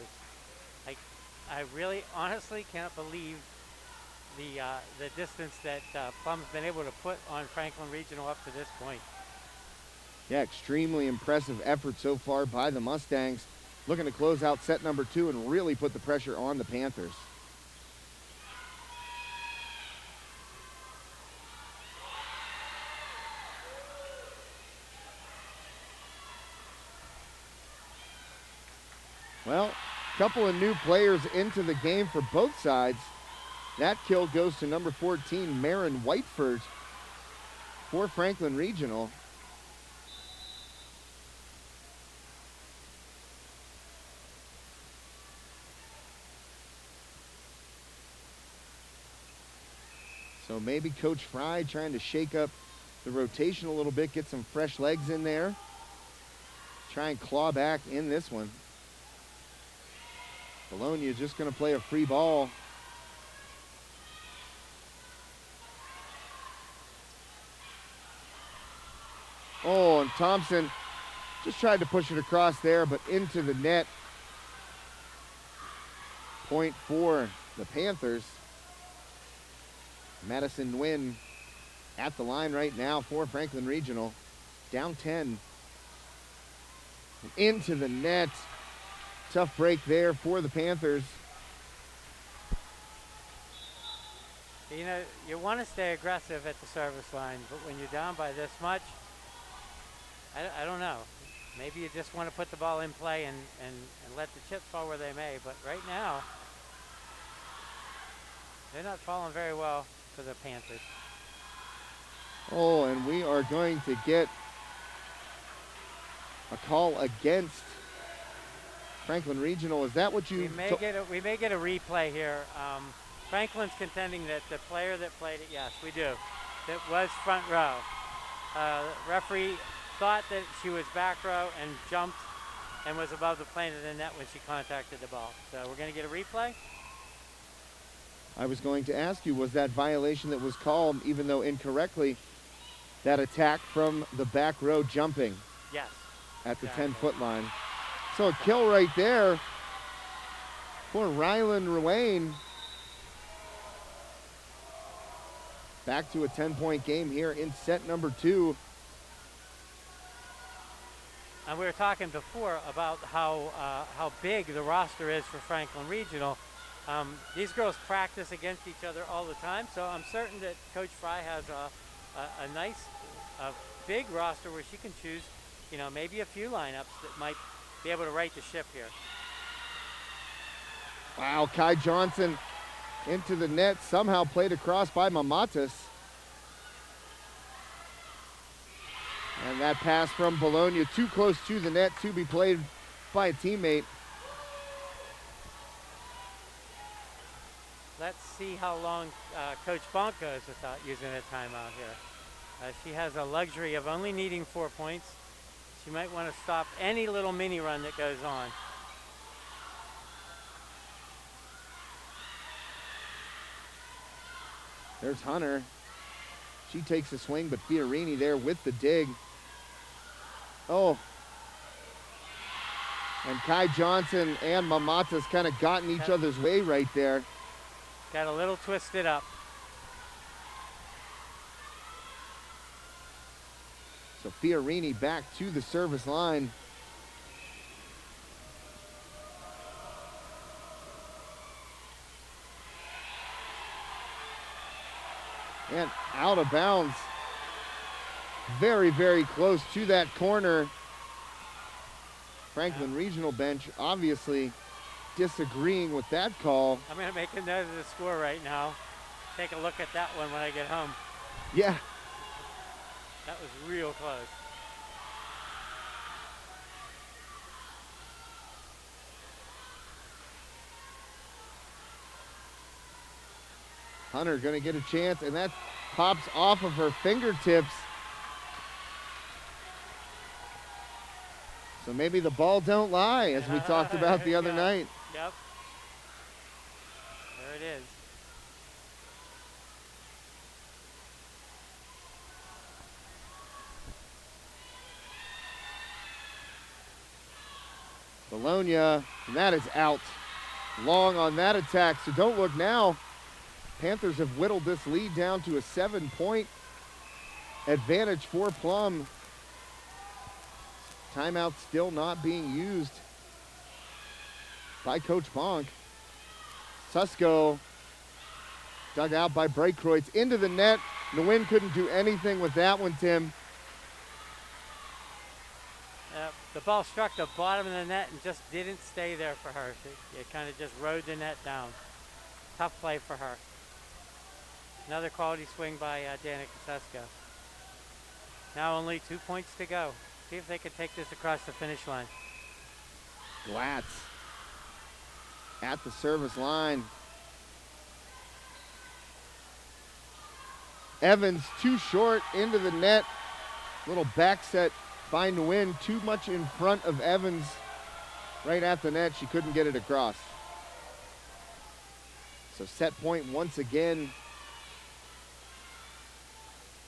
I really honestly can't believe the distance that Plum's been able to put on Franklin Regional up to this point. Yeah, extremely impressive effort so far by the Mustangs. Looking to close out set number 2 and really put the pressure on the Panthers. Well, a couple of new players into the game for both sides. That kill goes to number 14, Marin Whiteford for Franklin Regional. So maybe Coach Fry trying to shake up the rotation a little bit, get some fresh legs in there. Try and claw back in this one. Bologna is just going to play a free ball. Oh, and Thompson just tried to push it across there, but into the net. Point for the Panthers. Madison Nguyen at the line right now for Franklin Regional. Down 10. Into the net. Tough break there for the Panthers. You know, you want to stay aggressive at the service line, but when you're down by this much, I don't know. Maybe you just want to put the ball in play and let the chips fall where they may. But right now, they're not falling very well for the Panthers. Oh, and we are going to get a call against Franklin Regional. Is that what you... We may get a replay here. Franklin's contending that the player that played it, yes, we do, that was front row. Referee thought that she was back row and jumped and was above the plane of the net when she contacted the ball. So we're going to get a replay. I was going to ask you, was that violation that was called, even though incorrectly, that attack from the back row jumping? Yes. At the 10-foot line. So a kill right there for Rylan Ruane. Back to a 10-point game here in set number 2. And we were talking before about how big the roster is for Franklin Regional. These girls practice against each other all the time, so I'm certain that Coach Fry has a nice, big roster where she can choose, you know, maybe a few lineups that might be able to right the ship here. Wow, Kai Johnson into the net, somehow played across by Mamatas. And that pass from Bologna, too close to the net to be played by a teammate. Let's see how long Coach Bonk goes without using a timeout here. She has a luxury of only needing 4 points. She might want to stop any little mini run that goes on. There's Hunter. She takes a swing, but Fiorini there with the dig. Oh. And Kai Johnson and Mamata's kind of got in each other's way right there. Got a little twisted up. So Fiorini back to the service line. And out of bounds. Very, very close to that corner. Franklin Regional bench obviously disagreeing with that call. I'm going to make a note of the score right now. Take a look at that one when I get home. Yeah. That was real close. Hunter gonna get a chance, and that pops off of her fingertips. So maybe the ball don't lie, as we talked about the other night. Yep. There it is. Bologna, and that is out. Long on that attack, so don't look now. Panthers have whittled this lead down to a 7-point advantage for Plum. Timeout still not being used by Coach Bonk. Susko dug out by Breitkreutz into the net. Nguyen couldn't do anything with that one, Tim. The ball struck the bottom of the net and just didn't stay there for her. It kind of just rode the net down. Tough play for her. Another quality swing by Danica Susko. Now only 2 points to go. See if they can take this across the finish line. Glatz at the service line. Evans too short into the net. Little back set by Nguyen, too much in front of Evans right at the net. She couldn't get it across. So set point once again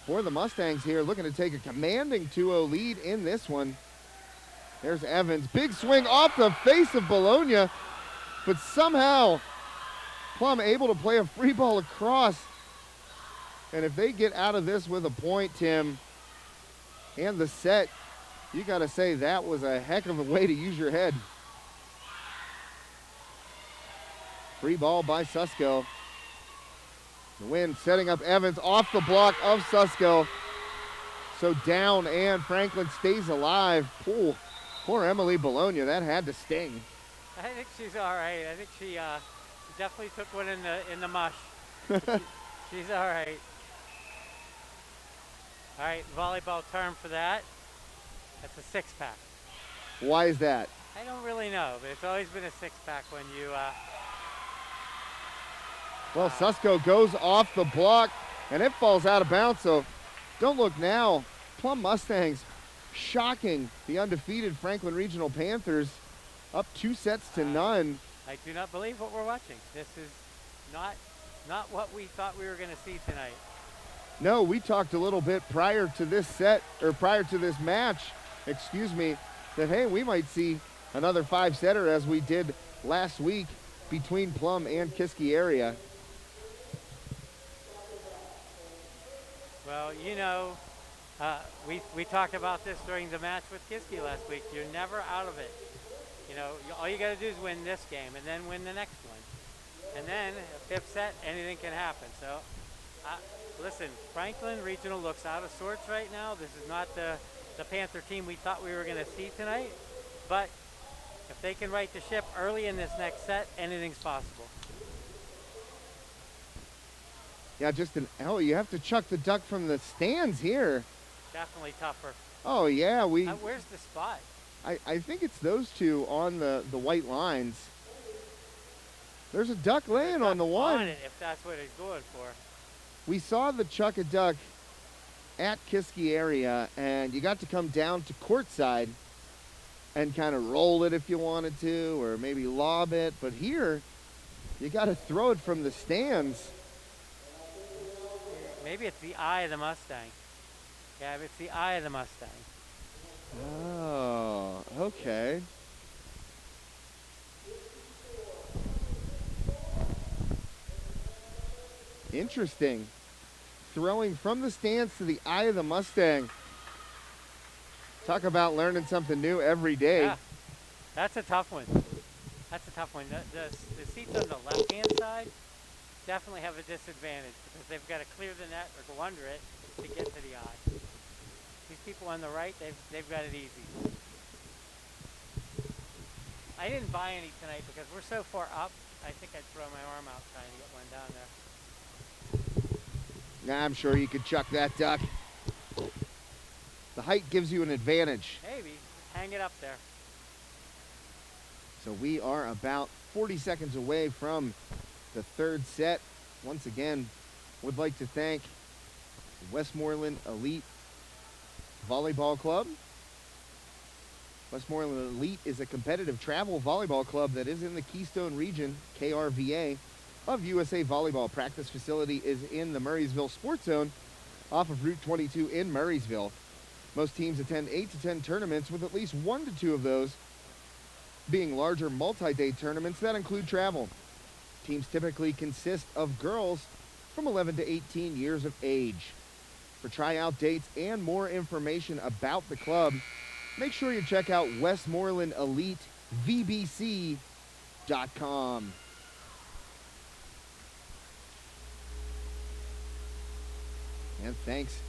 for the Mustangs here, looking to take a commanding 2-0 lead in this one. There's Evans. Big swing off the face of Bologna, but somehow Plum able to play a free ball across. And if they get out of this with a point, Tim, and the set, you got to say that was a heck of a way to use your head. Free ball by Susko. The win setting up Evans off the block of Susko. So down, and Franklin stays alive. Poor Emily Bologna, that had to sting. I think she's all right. I think she definitely took one in the mush. She's all right. All right, volleyball term for that. That's a six-pack. Why is that? I don't really know, but it's always been a six-pack when you... Well, Susko goes off the block, and it falls out of bounds, so don't look now. Plum Mustangs shocking the undefeated Franklin Regional Panthers, up 2-0. I do not believe what we're watching. This is not what we thought we were going to see tonight. No, we talked a little bit prior to this match, that, hey, we might see another 5-setter as we did last week between Plum and Kiski area. Well, you know, we talked about this during the match with Kiski last week. You're never out of it. You know, all you got to do is win this game and then win the next one. And then, fifth set, anything can happen. So, listen, Franklin Regional looks out of sorts right now. This is not the Panther team we thought we were going to see tonight. But if they can right the ship early in this next set, anything's possible. Yeah, you have to chuck the duck from the stands here. Definitely tougher. Oh, yeah, Where's the spot? I think it's those two on the white lines. There's a duck laying on the one. On it, if that's what he's going for. We saw the chuck a duck at Kiski area, and you got to come down to courtside and kind of roll it if you wanted to, or maybe lob it. But here, you got to throw it from the stands. Maybe it's the eye of the Mustang. Yeah, it's the eye of the Mustang. Oh, okay. Interesting. Throwing from the stands to the eye of the Mustang. Talk about learning something new every day. Yeah, that's a tough one. That's a tough one. The seats on the left-hand side definitely have a disadvantage because they've got to clear the net or go under it to get to the eye. These people on the right, they've got it easy. I didn't buy any tonight because we're so far up. I think I'd throw my arm out trying to get one down there. Nah, I'm sure you could chuck that duck. The height gives you an advantage. Maybe. Hang it up there. So we are about 40 seconds away from the third set. Once again, would like to thank Westmoreland Elite Volleyball Club. Westmoreland Elite is a competitive travel volleyball club that is in the Keystone region, KRVA, of USA Volleyball. Practice facility is in the Murraysville Sports Zone off of Route 22 in Murraysville. Most teams attend 8 to 10 tournaments, with at least 1 to 2 of those being larger multi-day tournaments that include travel. Teams typically consist of girls from 11 to 18 years of age. For tryout dates and more information about the club, make sure you check out WestmorelandEliteVBC.com. And thanks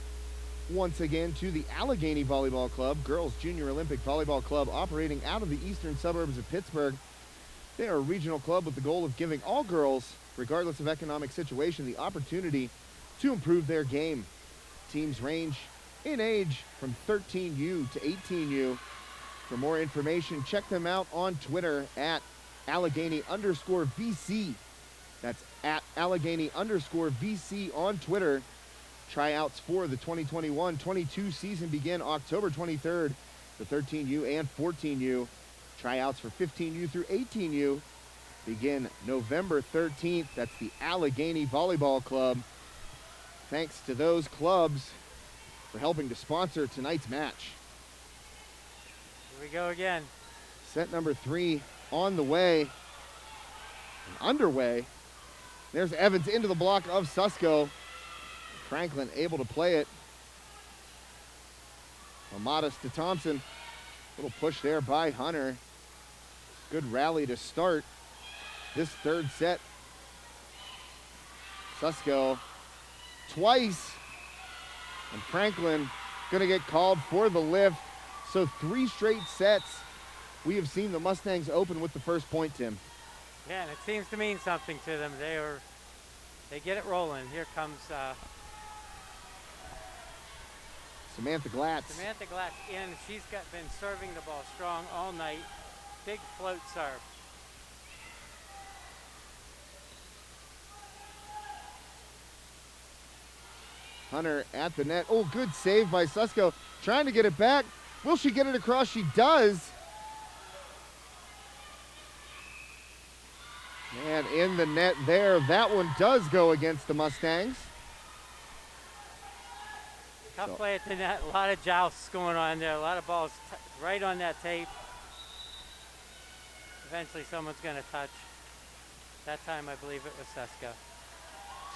once again to the Allegheny Volleyball Club, Girls Junior Olympic Volleyball Club, operating out of the eastern suburbs of Pittsburgh. They are a regional club with the goal of giving all girls, regardless of economic situation, the opportunity to improve their game. Teams range in age from 13U to 18U. For more information, check them out on Twitter at Allegheny_VC. That's at Allegheny_VC on Twitter. Tryouts for the 2021-22 season begin October 23rd for 13U and 14U. Tryouts for 15U through 18U begin November 13th. That's the Allegheny Volleyball Club. Thanks to those clubs for helping to sponsor tonight's match. Here we go again. Set number 3 on the way. And underway. There's Evans into the block of Susko. Franklin able to play it. Amadas to Thompson. Little push there by Hunter. Good rally to start this third set. Susko twice. And Franklin gonna get called for the lift. So 3 straight sets. We have seen the Mustangs open with the first point, Tim. Yeah, and it seems to mean something to them. They get it rolling. Here comes Samantha Glatz. Samantha Glatz in. She's been serving the ball strong all night. Big float serve. Hunter at the net. Oh, good save by Susko. Trying to get it back. Will she get it across? She does. And in the net there. That one does go against the Mustangs. Tough play at the net. A lot of jousts going on there. A lot of balls right on that tape. Eventually someone's going to touch. That time I believe it was Susko.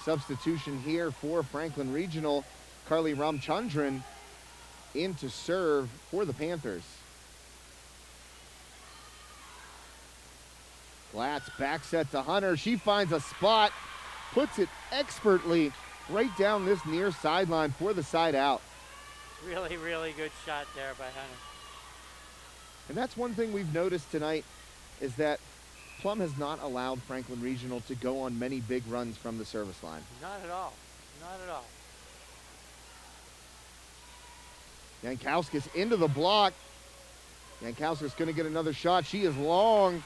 Substitution here for Franklin Regional. Carly Ramchandran in to serve for the Panthers. Glatz back set to Hunter. She finds a spot, puts it expertly right down this near sideline for the side out. Really, really good shot there by Hunter. And that's one thing we've noticed tonight is that Plum has not allowed Franklin Regional to go on many big runs from the service line. Not at all. Not at all. Jankowskis into the block. Jankowskis going to get another shot. She is long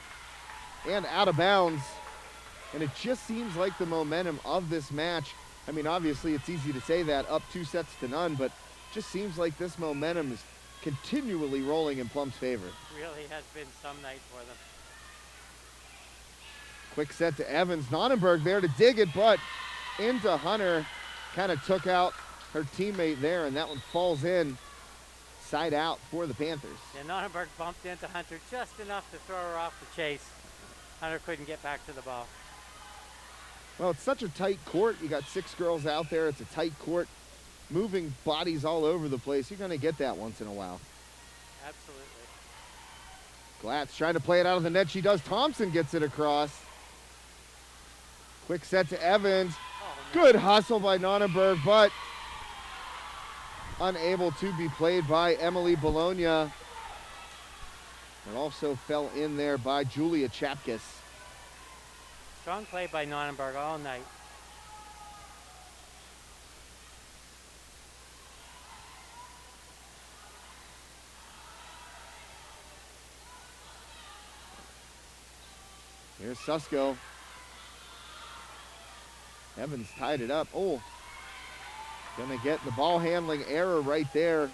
and out of bounds. And it just seems like the momentum of this match, I mean, obviously it's easy to say that, up 2-0, but just seems like this momentum is continually rolling in Plum's favor. Really has been some night for them. Quick set to Evans. Nonnenberg there to dig it, but into Hunter. Kind of took out her teammate there, and that one falls in. Side out for the Panthers. And Nonnenberg bumped into Hunter just enough to throw her off the chase. Hunter couldn't get back to the ball. Well, it's such a tight court. You got 6 girls out there. It's a tight court. Moving bodies all over the place. You're going to get that once in a while. Absolutely. Glatz trying to play it out of the net. She does. Thompson gets it across. Quick set to Evans. Oh, Good hustle by Nonnenberg, but unable to be played by Emily Bologna. And also fell in there by Julia Chapkus. Strong play by Nonnenberg all night. Here's Susko. Evans tied it up. Oh, gonna get the ball handling error right there.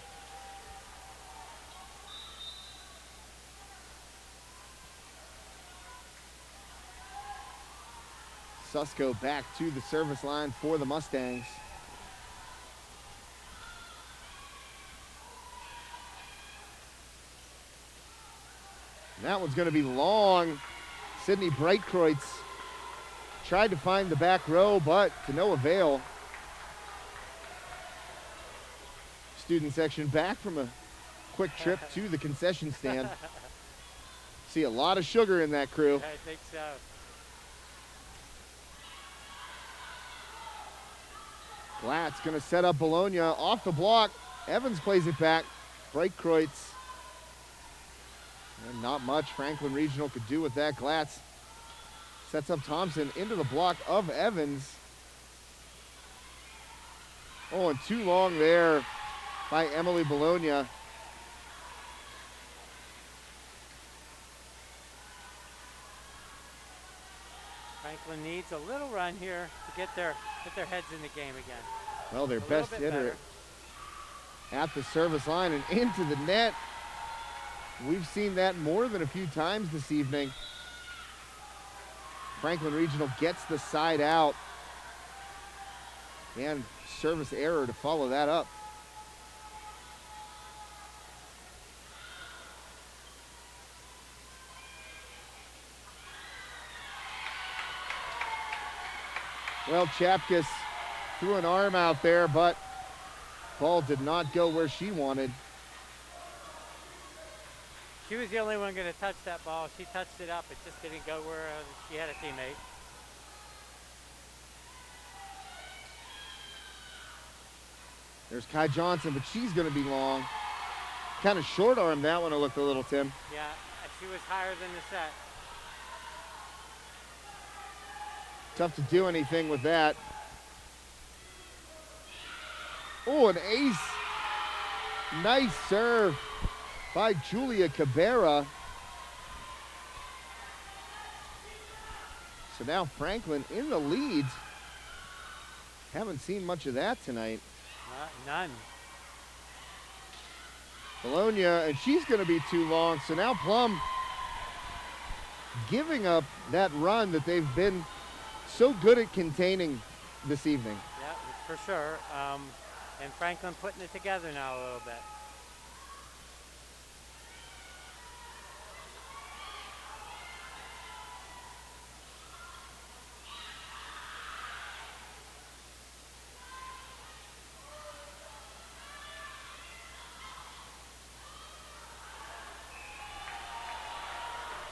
Susko back to the service line for the Mustangs. And that one's gonna be long. Sydney Breitkreutz tried to find the back row, but to no avail. Student section back from a quick trip to the concession stand. See a lot of sugar in that crew. I think so. Glatz gonna set up Bologna off the block. Evans plays it back. Breitkreutz. And not much Franklin Regional could do with that. Glatz sets up Thompson into the block of Evans. Oh, and too long there by Emily Bologna. Franklin needs a little run here to get their heads in the game again. Well, their best hitter at the service line and into the net. We've seen that more than a few times this evening. Franklin Regional gets the side out. And service error to follow that up. Well, Chapkus threw an arm out there, but ball did not go where she wanted. She was the only one going to touch that ball. She touched it up. It just didn't go where she had a teammate. There's Kai Johnson, but she's going to be long. Kind of short arm that one, it looked a little, Tim. Yeah, she was higher than the set. Tough to do anything with that. Oh, an ace. Nice serve by Julia Cabrera. So now Franklin in the lead. Haven't seen much of that tonight. None. Bologna, and she's going to be too long. So now Plum giving up that run that they've been so good at containing this evening. Yeah, for sure. And Franklin putting it together now a little bit.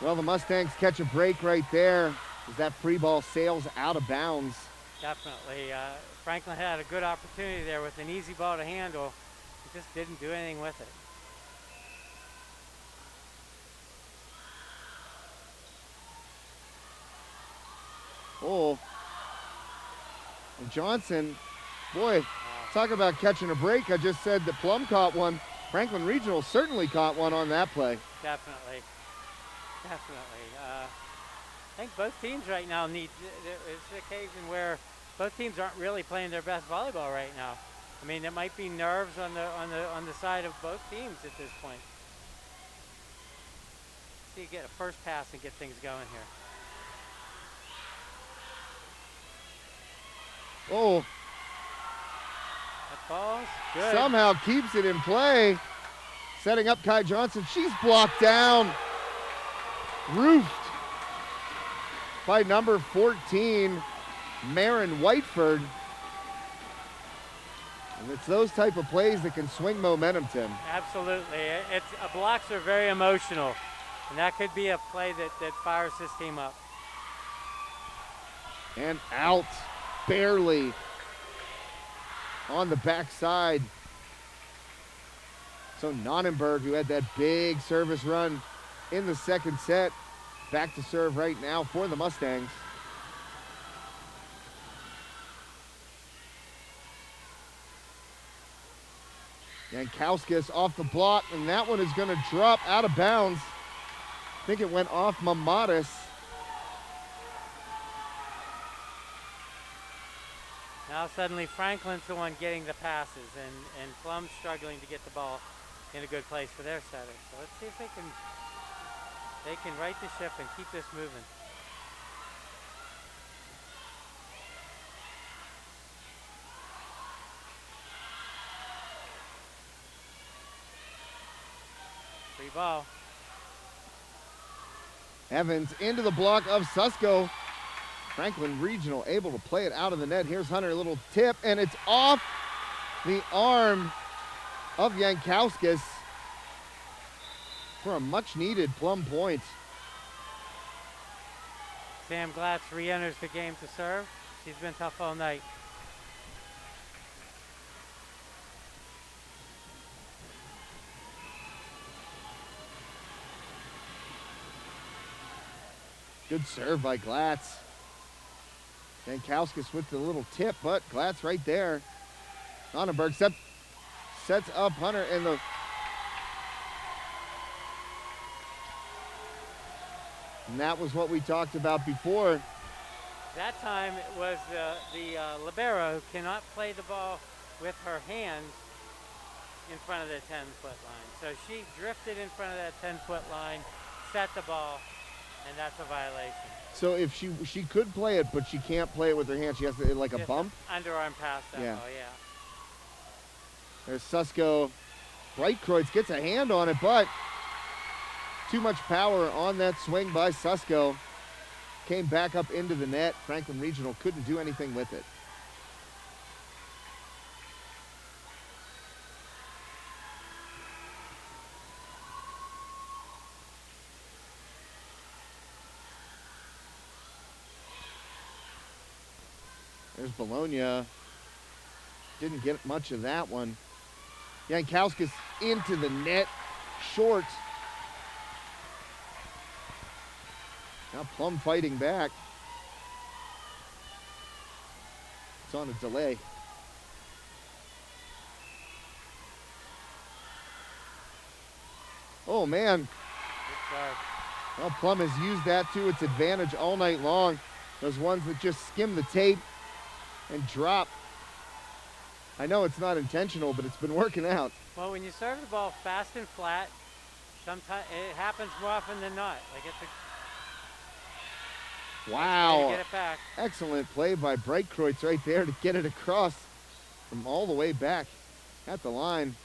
Well, the Mustangs catch a break right there as that free ball sails out of bounds. Definitely. Franklin had a good opportunity there with an easy ball to handle. He just didn't do anything with it. Oh. And Johnson, boy, talk about catching a break. I just said that Plum caught one. Franklin Regional certainly caught one on that play. Definitely. I think both teams right now need, it's an occasion where both teams aren't really playing their best volleyball right now. I mean, there might be nerves on the side of both teams at this point. So you get a first pass and get things going here. Oh, That ball's good. somehow keeps it in play. Setting up Kai Johnson. She's blocked down. Roofed by number 14, Marin Whiteford. And it's those type of plays that can swing momentum, Tim. Absolutely. Blocks are very emotional, and that could be a play that fires this team up. And out, barely, on the backside. So Nonnenberg, who had that big service run in the second set, back to serve right now for the Mustangs. Yankowskis off the block, and that one is going to drop out of bounds. I think it went off Mamatis. Now suddenly Franklin's the one getting the passes, and Plum's struggling to get the ball in a good place for their setter. So let's see if they can right the ship and keep this moving. Free ball. Evans into the block of Susko. Franklin Regional able to play it out of the net. Here's Hunter, a little tip, and it's off the arm of Yankowskis for a much-needed Plum point. Sam Glatz re-enters the game to serve. She's been tough all night. Good serve by Glatz. Yankowskis with the little tip, but Glatz right there. Nonnenberg sets up Hunter, and that was what we talked about before. That time it was the libero who cannot play the ball with her hands in front of the 10-foot line. So she drifted in front of that 10-foot line, set the ball, and that's a violation. So if she could play it, but she can't play it with her hands, she has to, like a Just bump? Underarm pass that Yeah. ball, yeah. There's Susko. Breitkreutz gets a hand on it, but too much power on that swing by Susko. Came back up into the net. Franklin Regional couldn't do anything with it. There's Bologna. Didn't get much of that one. Yankowskis into the net, short. Now Plum fighting back. It's on a delay. Oh man. Good serve. Well, Plum has used that to its advantage all night long. Those ones that just skim the tape and drop. I know it's not intentional, but it's been working out. Well, when you serve the ball fast and flat, sometimes it happens more often than not. Like it's a Wow. way to get it back. Excellent play by Breitkreutz right there to get it across from all the way back at the line.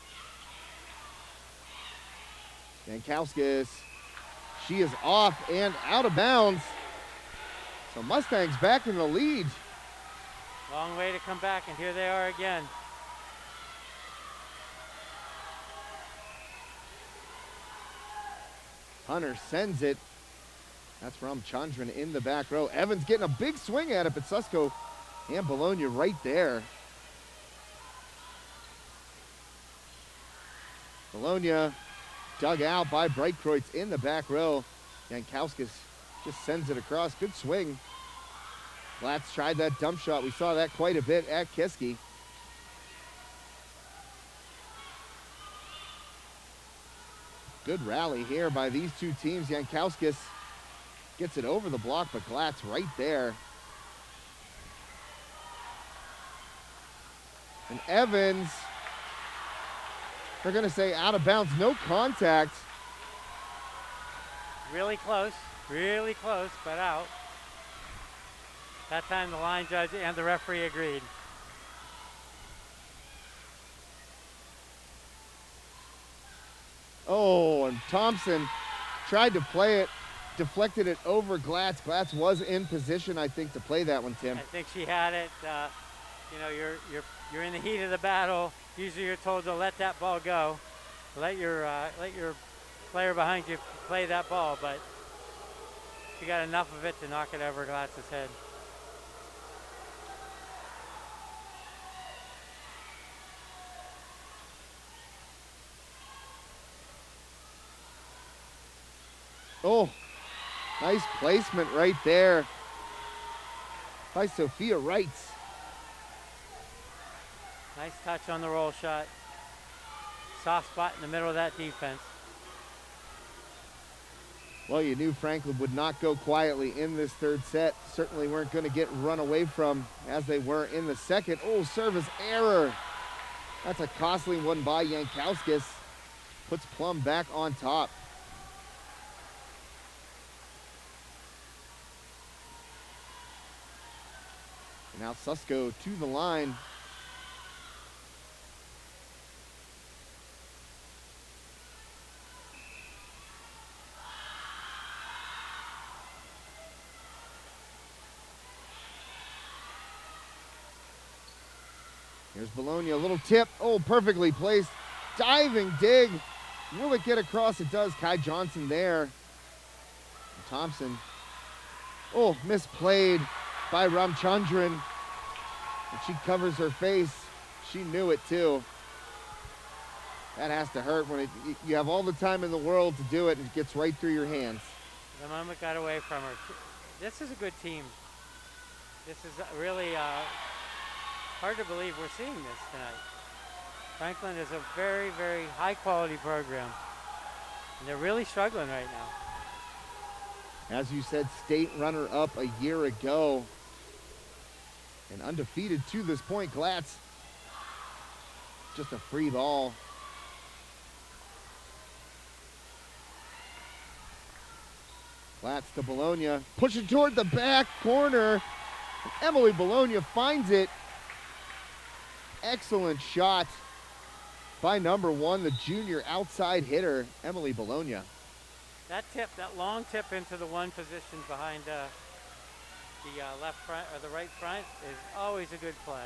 Yankowskis, she is off and out of bounds. So Mustangs back in the lead. Long way to come back, and here they are again. Hunter sends it. That's Ramchandran in the back row. Evans getting a big swing at it, but Susko and Bologna right there. Bologna dug out by Breitkreutz in the back row. Yankowskis just sends it across. Good swing. Glatz tried that dump shot. We saw that quite a bit at Kiski. Good rally here by these two teams. Jankowskis gets it over the block, but Glatz right there. And Evans, they're going to say out of bounds, no contact. Really close, but out. That time the line judge and the referee agreed. Oh, and Thompson tried to play it, deflected it over Glatz. Glatz was in position, I think, to play that one, Tim. I think she had it. You know, you're in the heat of the battle. Usually you're told to let that ball go. Let your player behind you play that ball, but she got enough of it to knock it over Glatz's head. Oh, nice placement right there by Sophia Wright. Nice touch on the roll shot. Soft spot in the middle of that defense. Well, you knew Franklin would not go quietly in this third set. Certainly weren't going to get run away from as they were in the second. Oh, service error. That's a costly one by Jankowskis. Puts Plum back on top. Now Susko to the line. Here's Bologna, a little tip. Oh, perfectly placed. Diving dig. Will it get across? It does. Kai Johnson there. And Thompson. Oh, misplayed by Ramchandran. And she covers her face. She knew it too. That has to hurt when you have all the time in the world to do it and it gets right through your hands. The moment got away from her. This is a good team. This is really hard to believe we're seeing this tonight. Franklin is a very, very high quality program. And they're really struggling right now. As you said, state runner-up a year ago. And undefeated to this point. Glatz, just a free ball. Glatz to Bologna, pushing toward the back corner. Emily Bologna finds it. Excellent shot by number one, the junior outside hitter, Emily Bologna. That tip, that long tip into the one position behind the left front or the right front is always a good play.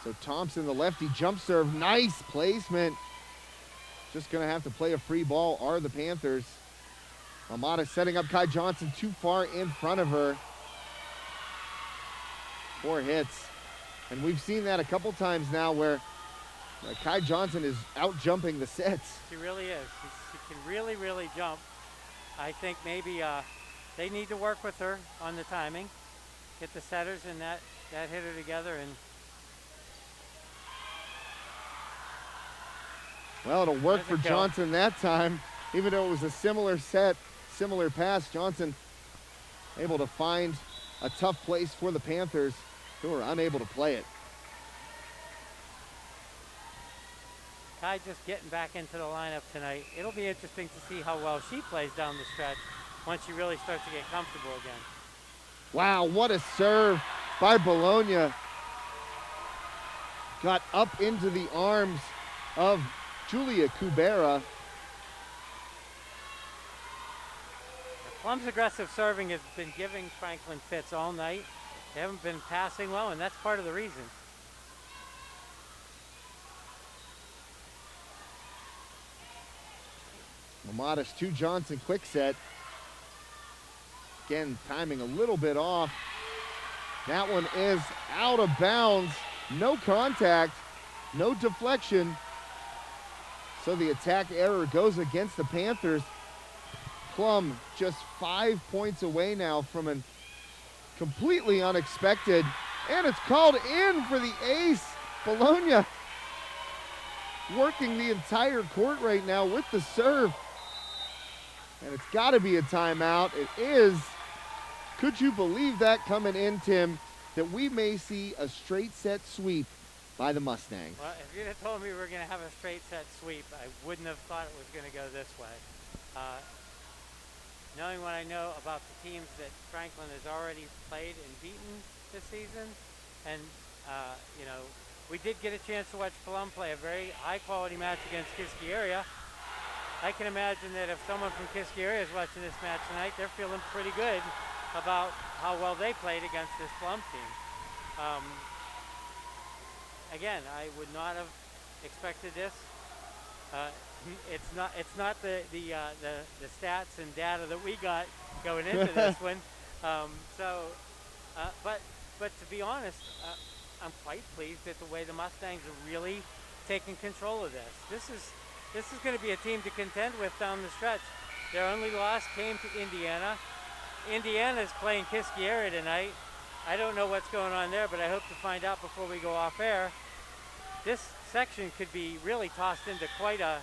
So Thompson, the lefty jump serve, nice placement. Just gonna have to play a free ball are the Panthers. Amada setting up Kai Johnson too far in front of her. 4 hits. And we've seen that a couple times now where Kai Johnson is out jumping the sets. She really is. She can really, really jump. I think maybe they need to work with her on the timing, get the setters and that hitter together. And well, it'll work for Johnson that time, even though it was a similar set, similar pass. Johnson able to find a tough place for the Panthers, who are unable to play it. Kai just getting back into the lineup tonight. It'll be interesting to see how well she plays down the stretch once she really starts to get comfortable again. Wow, what a serve by Bologna. Got up into the arms of Julia Kubera. Plum's aggressive serving has been giving Franklin fits all night. They haven't been passing well, and that's part of the reason. Modest to Johnson, quick set. Again, timing a little bit off. That one is out of bounds. No contact, no deflection. So the attack error goes against the Panthers. Plum just 5 points away now from an completely unexpected, and it's called in for the ace. Bologna working the entire court right now with the serve. And it's got to be a timeout. It is. Could you believe that coming in, Tim, that we may see a straight set sweep by the Mustangs? Well, if you'd have told me we were going to have a straight set sweep, I wouldn't have thought it was going to go this way. Knowing what I know about the teams that Franklin has already played and beaten this season, and you know, we did get a chance to watch Plum play a very high-quality match against Kiskieria. I can imagine that if someone from Kiskieria is watching this match tonight, they're feeling pretty good about how well they played against this Plum team. Again, I would not have expected this. It's not the stats and data that we got going into this one. But to be honest, I'm quite pleased at the way the Mustangs are really taking control of this. This is going to be a team to contend with down the stretch. Their only loss came to Indiana. Indiana is playing Kiskieria tonight. I don't know what's going on there, but I hope to find out before we go off air. This section could be really tossed into quite a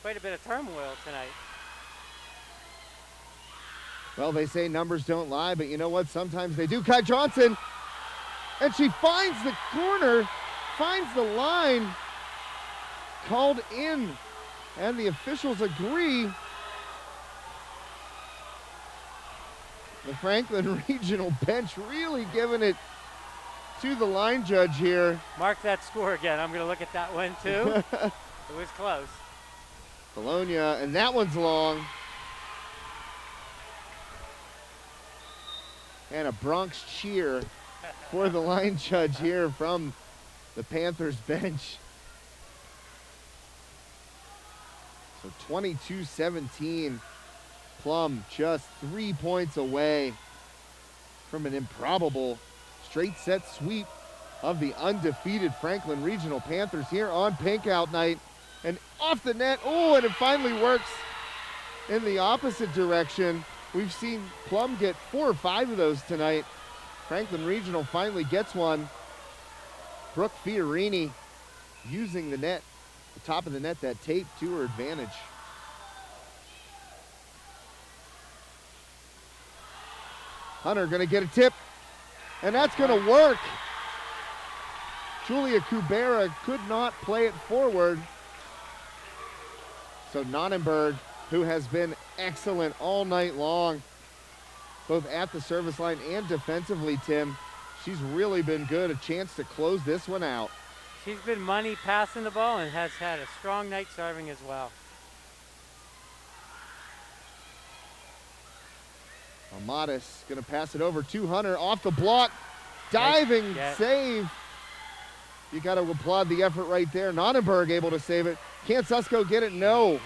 bit of turmoil tonight. Well, they say numbers don't lie, but you know what? Sometimes they do. Kai Johnson, and she finds the corner, finds the line, called in, and the officials agree. The Franklin Regional bench really giving it to the line judge here. Mark that score again. I'm going to look at that one too. It was close. Bologna, and that one's long. And a Bronx cheer for the line judge here from the Panthers bench. So 22-17. Plum just 3 points away from an improbable straight set sweep of the undefeated Franklin Regional Panthers here on Pink Out Night. And off the net, oh, and it finally works in the opposite direction. We've seen Plum get 4 or 5 of those tonight. Franklin Regional finally gets one. Brooke Fiorini using the net, the top of the net, that tape to her advantage. Hunter gonna get a tip, and that's gonna work. Julia Kubera could not play it forward. So Nonnenberg, who has been excellent all night long, both at the service line and defensively, Tim, she's really been good. A chance to close this one out. She's been money passing the ball and has had a strong night serving as well. Amatis gonna pass it over to Hunter, off the block, diving save. You gotta applaud the effort right there. Nonnenberg able to save it. Can Susko get it? No, nope.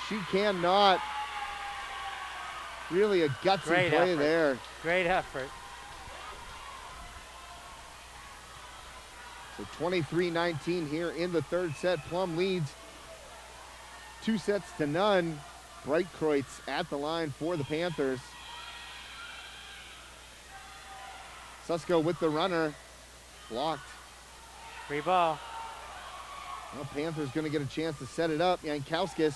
She cannot. Really a gutsy play there. Great effort. So 23-19 here in the third set. Plum leads 2-0. Breitkreutz at the line for the Panthers. Susko with the runner, blocked. Free ball. Well, Panthers gonna get a chance to set it up. Jankowskis.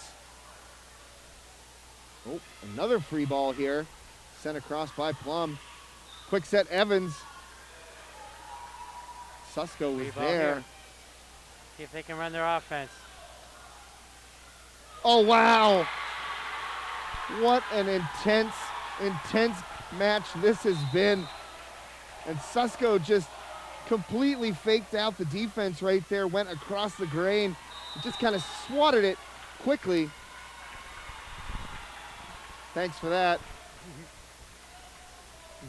Oh, another free ball here. Sent across by Plum. Quick set Evans. Susko was there. Here. See if they can run their offense. Oh, wow. What an intense match this has been. And Susko just completely faked out the defense right there, went across the grain, just kind of swatted it quickly. Thanks for that.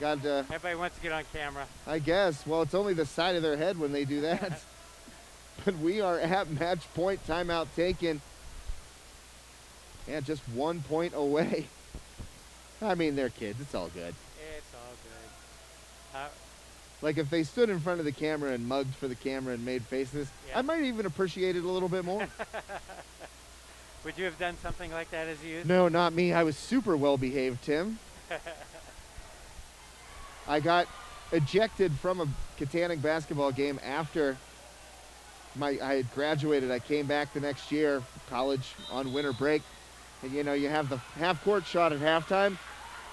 Everybody wants to get on camera. I guess. Well, it's only the side of their head when they do that. But we are at match point, timeout taken. And just 1 point away. I mean, they're kids. It's all good. It's all good. Like if they stood in front of the camera and mugged for the camera and made faces, yeah, I might even appreciate it a little bit more. Would you have done something like that as a youth? No, not me. I was super well behaved, Tim. I got ejected from a Katanning basketball game after I had graduated. I came back the next year, college on winter break. And you know, you have the half-court shot at halftime.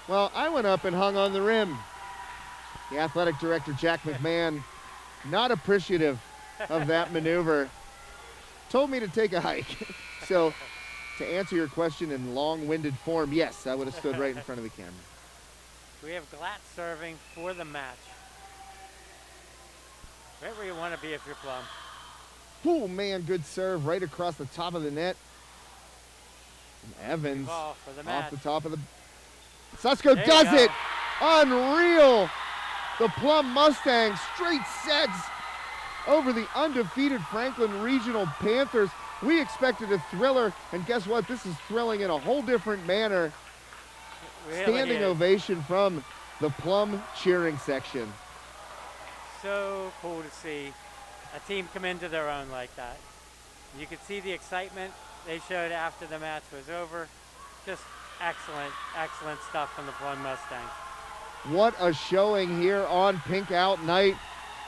Well, I went up and hung on the rim. The athletic director, Jack McMahon, not appreciative of that maneuver, told me to take a hike. So, to answer your question in long-winded form, yes, I would have stood right in front of the camera. We have Glatz serving for the match. Right where you want to be if you're Plum. Oh, man, good serve right across the top of the net. And Evans Ball for the off match. the top of the... Susko There you does go. it! Unreal! The Plum Mustangs straight sets over the undefeated Franklin Regional Panthers. We expected a thriller, and guess what? This is thrilling in a whole different manner. Really Standing is. ovation from the Plum cheering section. So cool to see a team come into their own like that. You could see the excitement they showed after the match was over. Just excellent, excellent stuff from the Plum Mustangs. What a showing here on Pink Out Night.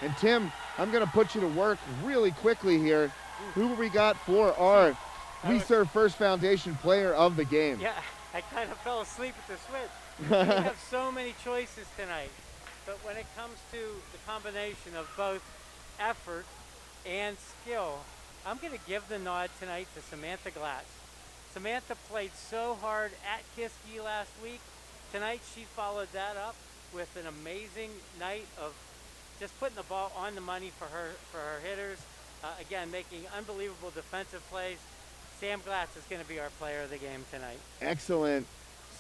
And Tim, I'm going to put you to work really quickly here. Who we got for our We Serve First Foundation player of the game? Yeah, I kind of fell asleep at the switch. We have so many choices tonight. But when it comes to the combination of both effort and skill, I'm going to give the nod tonight to Samantha Glatz. Samantha played so hard at Kiski last week. Tonight she followed that up with an amazing night of just putting the ball on the money for her hitters. Again, making unbelievable defensive plays. Sam Glatz is going to be our player of the game tonight. Excellent.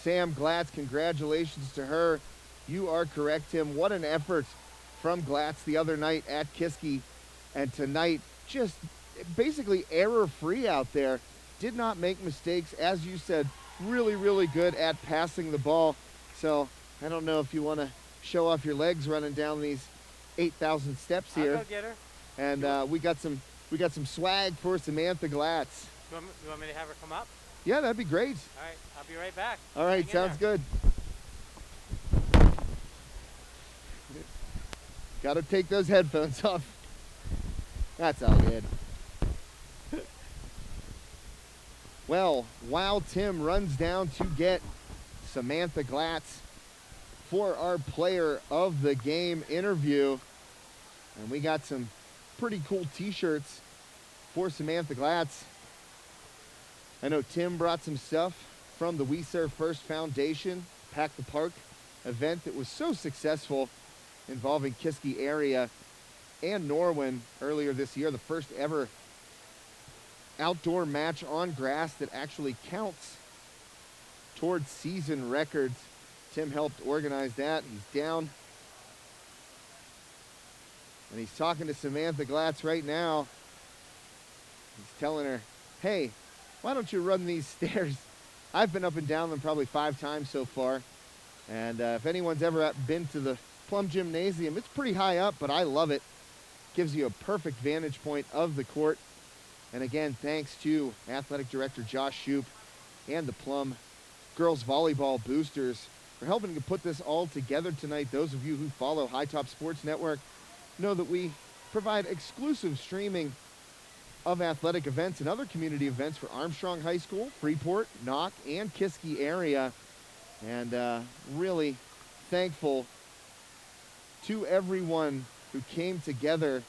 Sam Glatz, congratulations to her. You are correct, Tim. What an effort from Glatz the other night at Kiski. And tonight, just basically error-free out there. Did not make mistakes. As you said, really, really good at passing the ball. So I don't know if you want to show off your legs running down these 8,000 steps here. I'll go get her. And we got some swag for Samantha Glatz. You want me to have her come up? Yeah, that'd be great. All right, I'll be right back. All right, Hang in sounds there. good. Got to take those headphones off. That's all good. Well, while Tim runs down to get Samantha Glatz for our player of the game interview, and we got some pretty cool t-shirts for Samantha Glatz. I know Tim brought some stuff from the We Serve First Foundation Pack the Park event that was so successful, involving Kiski area and Norwin earlier this year, the first ever outdoor match on grass that actually counts towards season records. Tim helped organize that. He's down. And he's talking to Samantha Glatz right now. He's telling her, hey, why don't you run these stairs? I've been up and down them probably 5 times so far. And if anyone's ever been to the Plum Gymnasium, it's pretty high up, but I love it. Gives you a perfect vantage point of the court. And again, thanks to Athletic Director Josh Shoup and the Plum Girls Volleyball Boosters for helping to put this all together tonight. Those of you who follow High Top Sports Network know that we provide exclusive streaming of athletic events and other community events for Armstrong High School, Freeport, Knock, and Kiski area. And really thankful to everyone who came together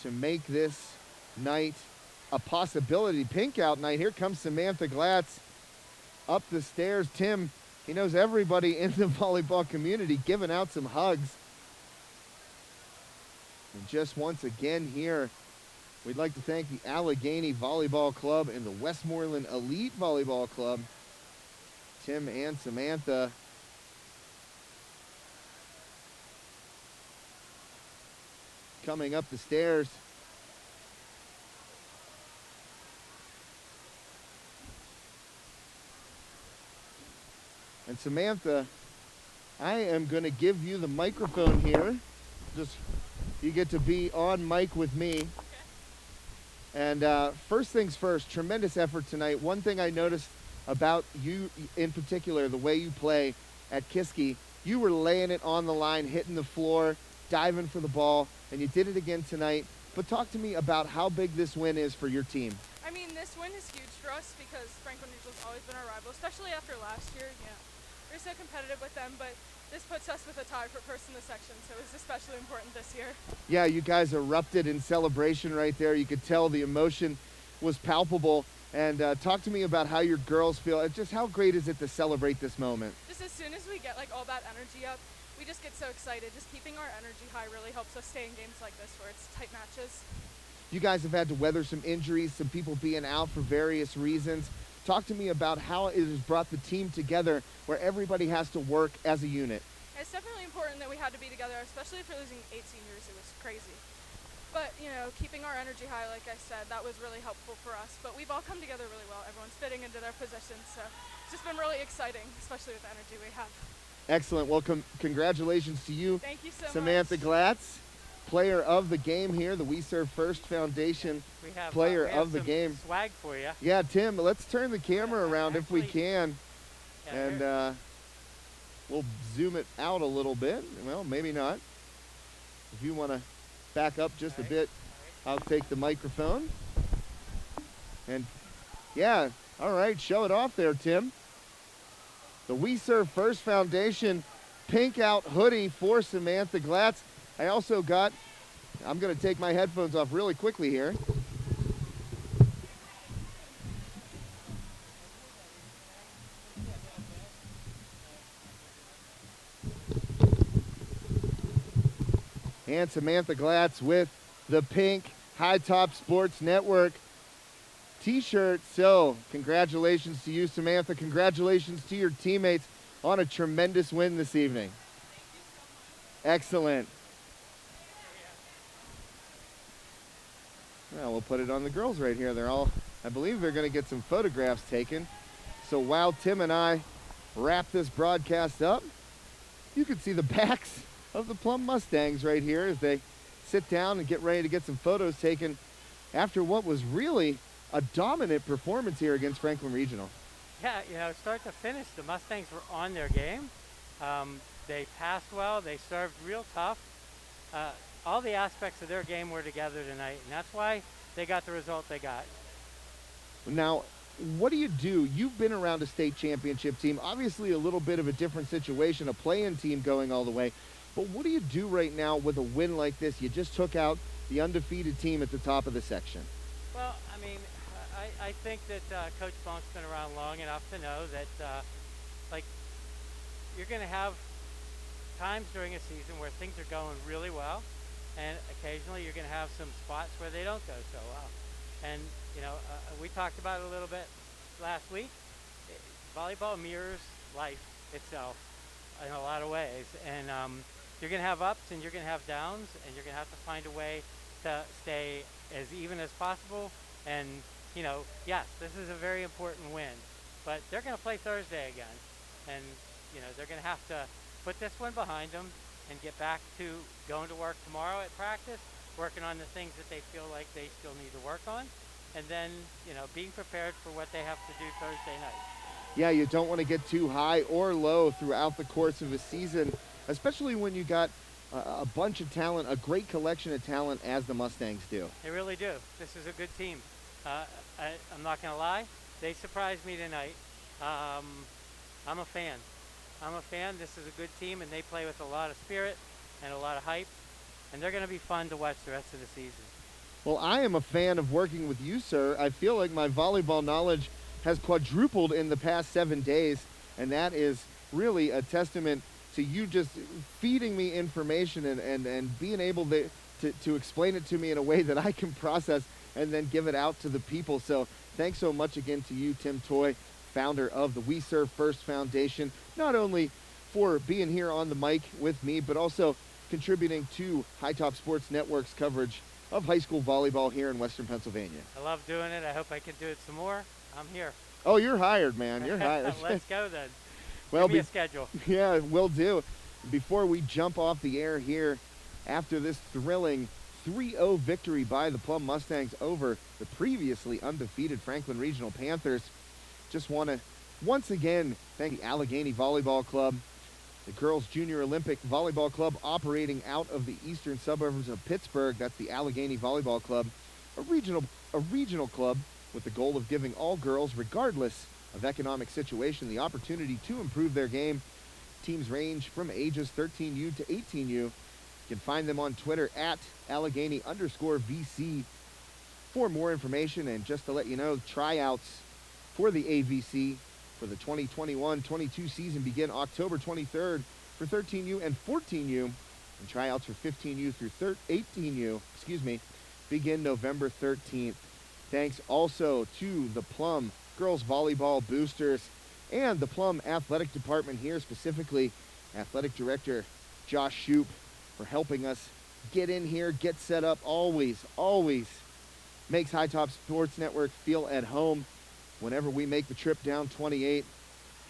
to make this night a possibility. Pink Out Night. Here comes Samantha Glatz up the stairs. Tim, he knows everybody in the volleyball community, giving out some hugs. And just once again here, we'd like to thank the Allegheny Volleyball Club and the Westmoreland Elite Volleyball Club. Tim and Samantha coming up the stairs. And Samantha, I am going to give you the microphone here. Just, you get to be on mic with me. Okay. And first things first, tremendous effort tonight. One thing I noticed about you in particular, the way you play at Kiski, you were laying it on the line, hitting the floor, diving for the ball, and you did it again tonight. but talk to me about how big this win is for your team. I mean, this win is huge for us because Franklin Regional's always been our rival, especially after last year. We're so competitive with them, but this puts us with a tie for first in the section, so it's especially important this year. Yeah, you guys erupted in celebration right there. You could tell the emotion was palpable. And talk to me about how your girls feel. Just how great is it to celebrate this moment? Just as soon as we get like all that energy up, we just get so excited. Just keeping our energy high really helps us stay in games like this where it's tight matches. You guys have had to weather some injuries, some people being out for various reasons. Talk to me about how it has brought the team together where everybody has to work as a unit. It's definitely important that we had to be together, especially if we're losing 8 seniors. It was crazy. But, keeping our energy high, like I said, that was really helpful for us. But we've all come together really well. Everyone's fitting into their positions, so it's just been really exciting, especially with the energy we have. Excellent. Well, congratulations to you. Thank you so Samantha much. Glatz, player of the game here, the We Serve First Foundation player of the game. Swag for you. Yeah, Tim, let's turn the camera around if we can. And we'll zoom it out a little bit. Well, maybe not. If you want to back up just a bit, I'll take the microphone. And yeah, all right, show it off there, Tim. The We Serve First Foundation pink out hoodie for Samantha Glatz. I also got, I'm going to take my headphones off really quickly here. And Samantha Glatz with the pink High Top Sports Network t-shirt. So congratulations to you, Samantha. Congratulations to your teammates on a tremendous win this evening. Excellent. Well, we'll put it on the girls right here. I believe they're going to get some photographs taken. So while Tim and I wrap this broadcast up, you can see the backs of the Plum Mustangs right here as they sit down and get ready to get some photos taken after what was really a dominant performance here against Franklin Regional. Yeah, start to finish, the Mustangs were on their game. They passed well, they served real tough. All the aspects of their game were together tonight, and that's why they got the result they got. Now, what do? You've been around a state championship team, obviously a little bit of a different situation, a play-in team going all the way. But what do you do right now with a win like this? You just took out the undefeated team at the top of the section. Well, I mean, I think that Coach Bonk's been around long enough to know that, you're going to have times during a season where things are going really well, and occasionally you're going to have some spots where they don't go so well. And, we talked about it a little bit last week. Volleyball mirrors life itself in a lot of ways. And you're going to have ups and you're going to have downs, and you're going to have to find a way to stay as even as possible. And, yes, this is a very important win, but they're going to play Thursday again. And, they're going to have to put this one behind them and get back to going to work tomorrow at practice, working on the things that they feel like they still need to work on, and then, being prepared for what they have to do Thursday night. Yeah, you don't want to get too high or low throughout the course of a season, especially when you got a bunch of talent, a great collection of talent as the Mustangs do. They really do. This is a good team. I'm not going to lie. They surprised me tonight. I'm a fan. This is a good team, and they play with a lot of spirit and a lot of hype, and they're going to be fun to watch the rest of the season. Well, I am a fan of working with you, sir. I feel like my volleyball knowledge has quadrupled in the past 7 days, and that is really a testament to you just feeding me information and being able to explain it to me in a way that I can process and then give it out to the people. So thanks so much again to you, Tim Toy, founder of the We Serve First Foundation, not only for being here on the mic with me, but also contributing to High Top Sports Network's coverage of high school volleyball here in Western Pennsylvania. I love doing it. I hope I can do it some more. I'm here. Oh, you're hired, man. You're hired. Let's go then. Well, give me a schedule. Yeah, will do. Before we jump off the air here, after this thrilling 3-0 victory by the Plum Mustangs over the previously undefeated Franklin Regional Panthers, just want to once again thank the Allegheny Volleyball Club The Girls Junior Olympic Volleyball Club operating out of the eastern suburbs of Pittsburgh. That's the Allegheny Volleyball Club, a regional club with the goal of giving all girls, regardless of economic situation, the opportunity to improve their game. Teams range from ages 13U to 18U. You can find them on Twitter at Allegheny_VC for more information. And just to let you know, tryouts for the AVC for the 2021-22 season begin October 23rd for 13U and 14U, and tryouts for 15U through 18U, begin November 13th. Thanks also to the Plum Girls Volleyball Boosters and the Plum Athletic Department here, specifically Athletic Director Josh Shoup, for helping us get in here, get set up. Always makes High Top Sports Network feel at home whenever we make the trip down 28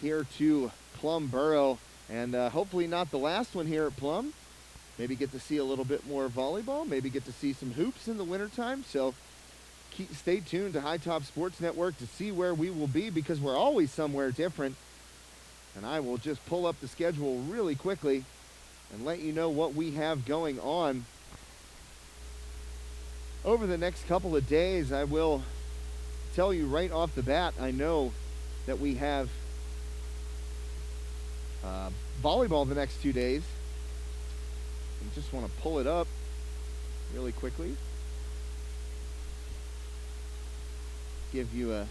here to Plum Borough, and hopefully not the last one here at Plum. Maybe get to see a little bit more volleyball, maybe get to see some hoops in the wintertime. So stay tuned to High Top Sports Network to see where we will be, because we're always somewhere different. And I will just pull up the schedule really quickly and let you know what we have going on over the next couple of days. I will tell you right off the bat, I know that we have volleyball the next 2 days. I just want to pull it up really quickly. Give you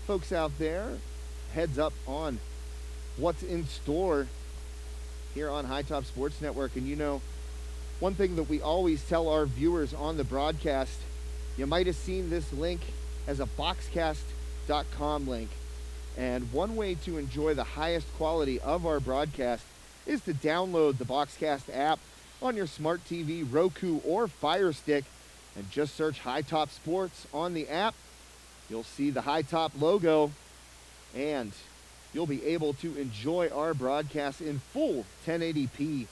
folks out there heads up on what's in store here on High Top Sports Network. And you know, one thing that we always tell our viewers on the broadcast, you might have seen this link as a boxcast.com link. And one way to enjoy the highest quality of our broadcast is to download the Boxcast app on your smart TV, Roku, or Fire Stick, and just search High Top Sports on the app. You'll see the High Top logo, and you'll be able to enjoy our broadcast in full 1080p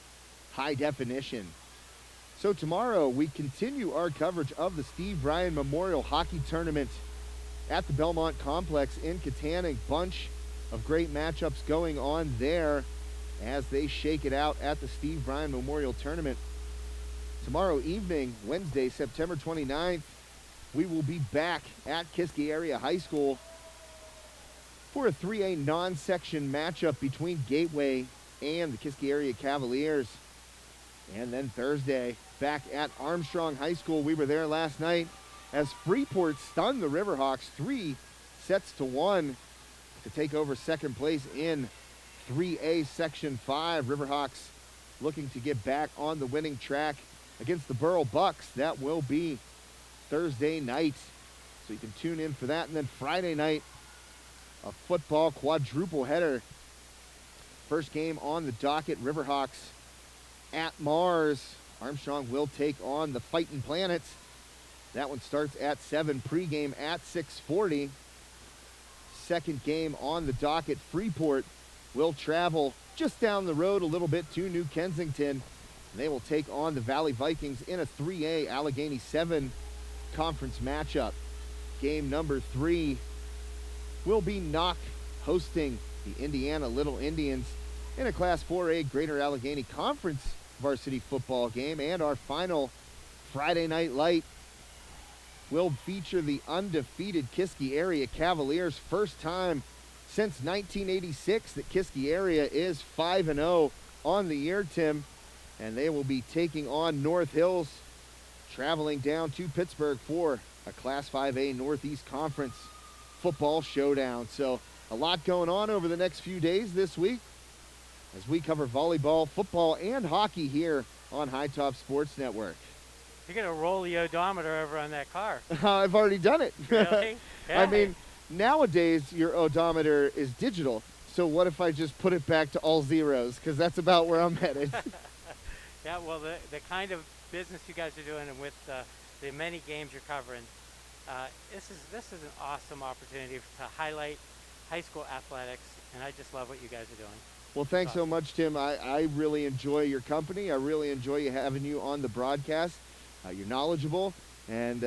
high definition. So tomorrow we continue our coverage of the Steve Bryan Memorial Hockey Tournament at the Belmont Complex in Katanning. Bunch of great matchups going on there as they shake it out at the Steve Bryan Memorial Tournament. Tomorrow evening, Wednesday, September 29th, we will be back at Kiski Area High School for a 3A non-section matchup between Gateway and the Kiski Area Cavaliers. And then Thursday, back at Armstrong High School. We were there last night as Freeport stunned the Riverhawks 3-1 to take over second place in 3A Section 5. Riverhawks looking to get back on the winning track against the Borough Bucks. That will be Thursday night, so you can tune in for that. And then Friday night, a football quadruple header. First game on the docket, Riverhawks at Mars. Armstrong will take on the Fightin' Planets. That one starts at 7, pregame at 6:40. Second game on the docket, Freeport will travel just down the road a little bit to New Kensington. They will take on the Valley Vikings in a 3A Allegheny 7 conference matchup. Game number 3 will be Knock hosting the Indiana Little Indians in a Class 4A Greater Allegheny Conference varsity football game. And our final Friday night light will feature the undefeated Kiski Area Cavaliers. First time since 1986 that Kiski Area is 5-0 on the year, Tim. And they will be taking on North Hills, traveling down to Pittsburgh for a Class 5A Northeast Conference football showdown. So a lot going on over the next few days this week as we cover volleyball, football, and hockey here on High Top Sports Network. You're going to roll the odometer over on that car. I've already done it. Really? Yeah. I mean, nowadays your odometer is digital. So what if I just put it back to all zeros? Because that's about where I'm headed. Yeah, well, the kind of business you guys are doing and with the many games you're covering, this is an awesome opportunity to highlight high school athletics, and I just love what you guys are doing. Well, thanks so much, Tim. I really enjoy your company. I really enjoy having you on the broadcast. You're knowledgeable, and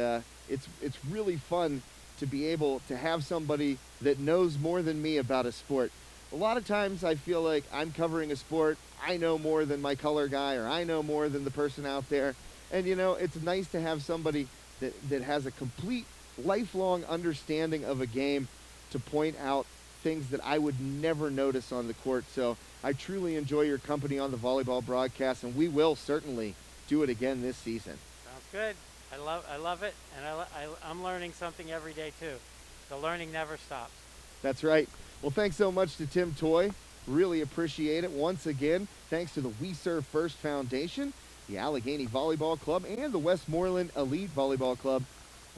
it's really fun to be able to have somebody that knows more than me about a sport. A lot of times I feel like I'm covering a sport I know more than my color guy, or I know more than the person out there. And, it's nice to have somebody that has a complete lifelong understanding of a game to point out things that I would never notice on the court. So I truly enjoy your company on the volleyball broadcast, and we will certainly do it again this season. Sounds good. I love it, and I'm learning something every day too. The learning never stops. That's right. Well, thanks so much to Tim Toy. Really appreciate it. Once again, thanks to the We Serve First Foundation, the Allegheny Volleyball Club, and the Westmoreland Elite Volleyball Club,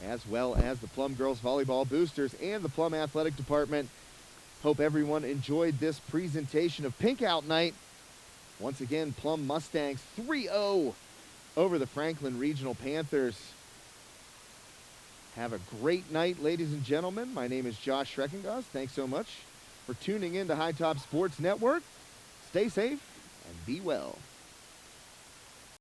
as well as the Plum Girls Volleyball Boosters and the Plum Athletic Department. Hope everyone enjoyed this presentation of Pink Out Night. Once again, Plum Mustangs 3-0 over the Franklin Regional Panthers. Have a great night, ladies and gentlemen. My name is Josh Schreckengoss. Thanks so much for tuning in to High Top Sports Network. Stay safe and be well.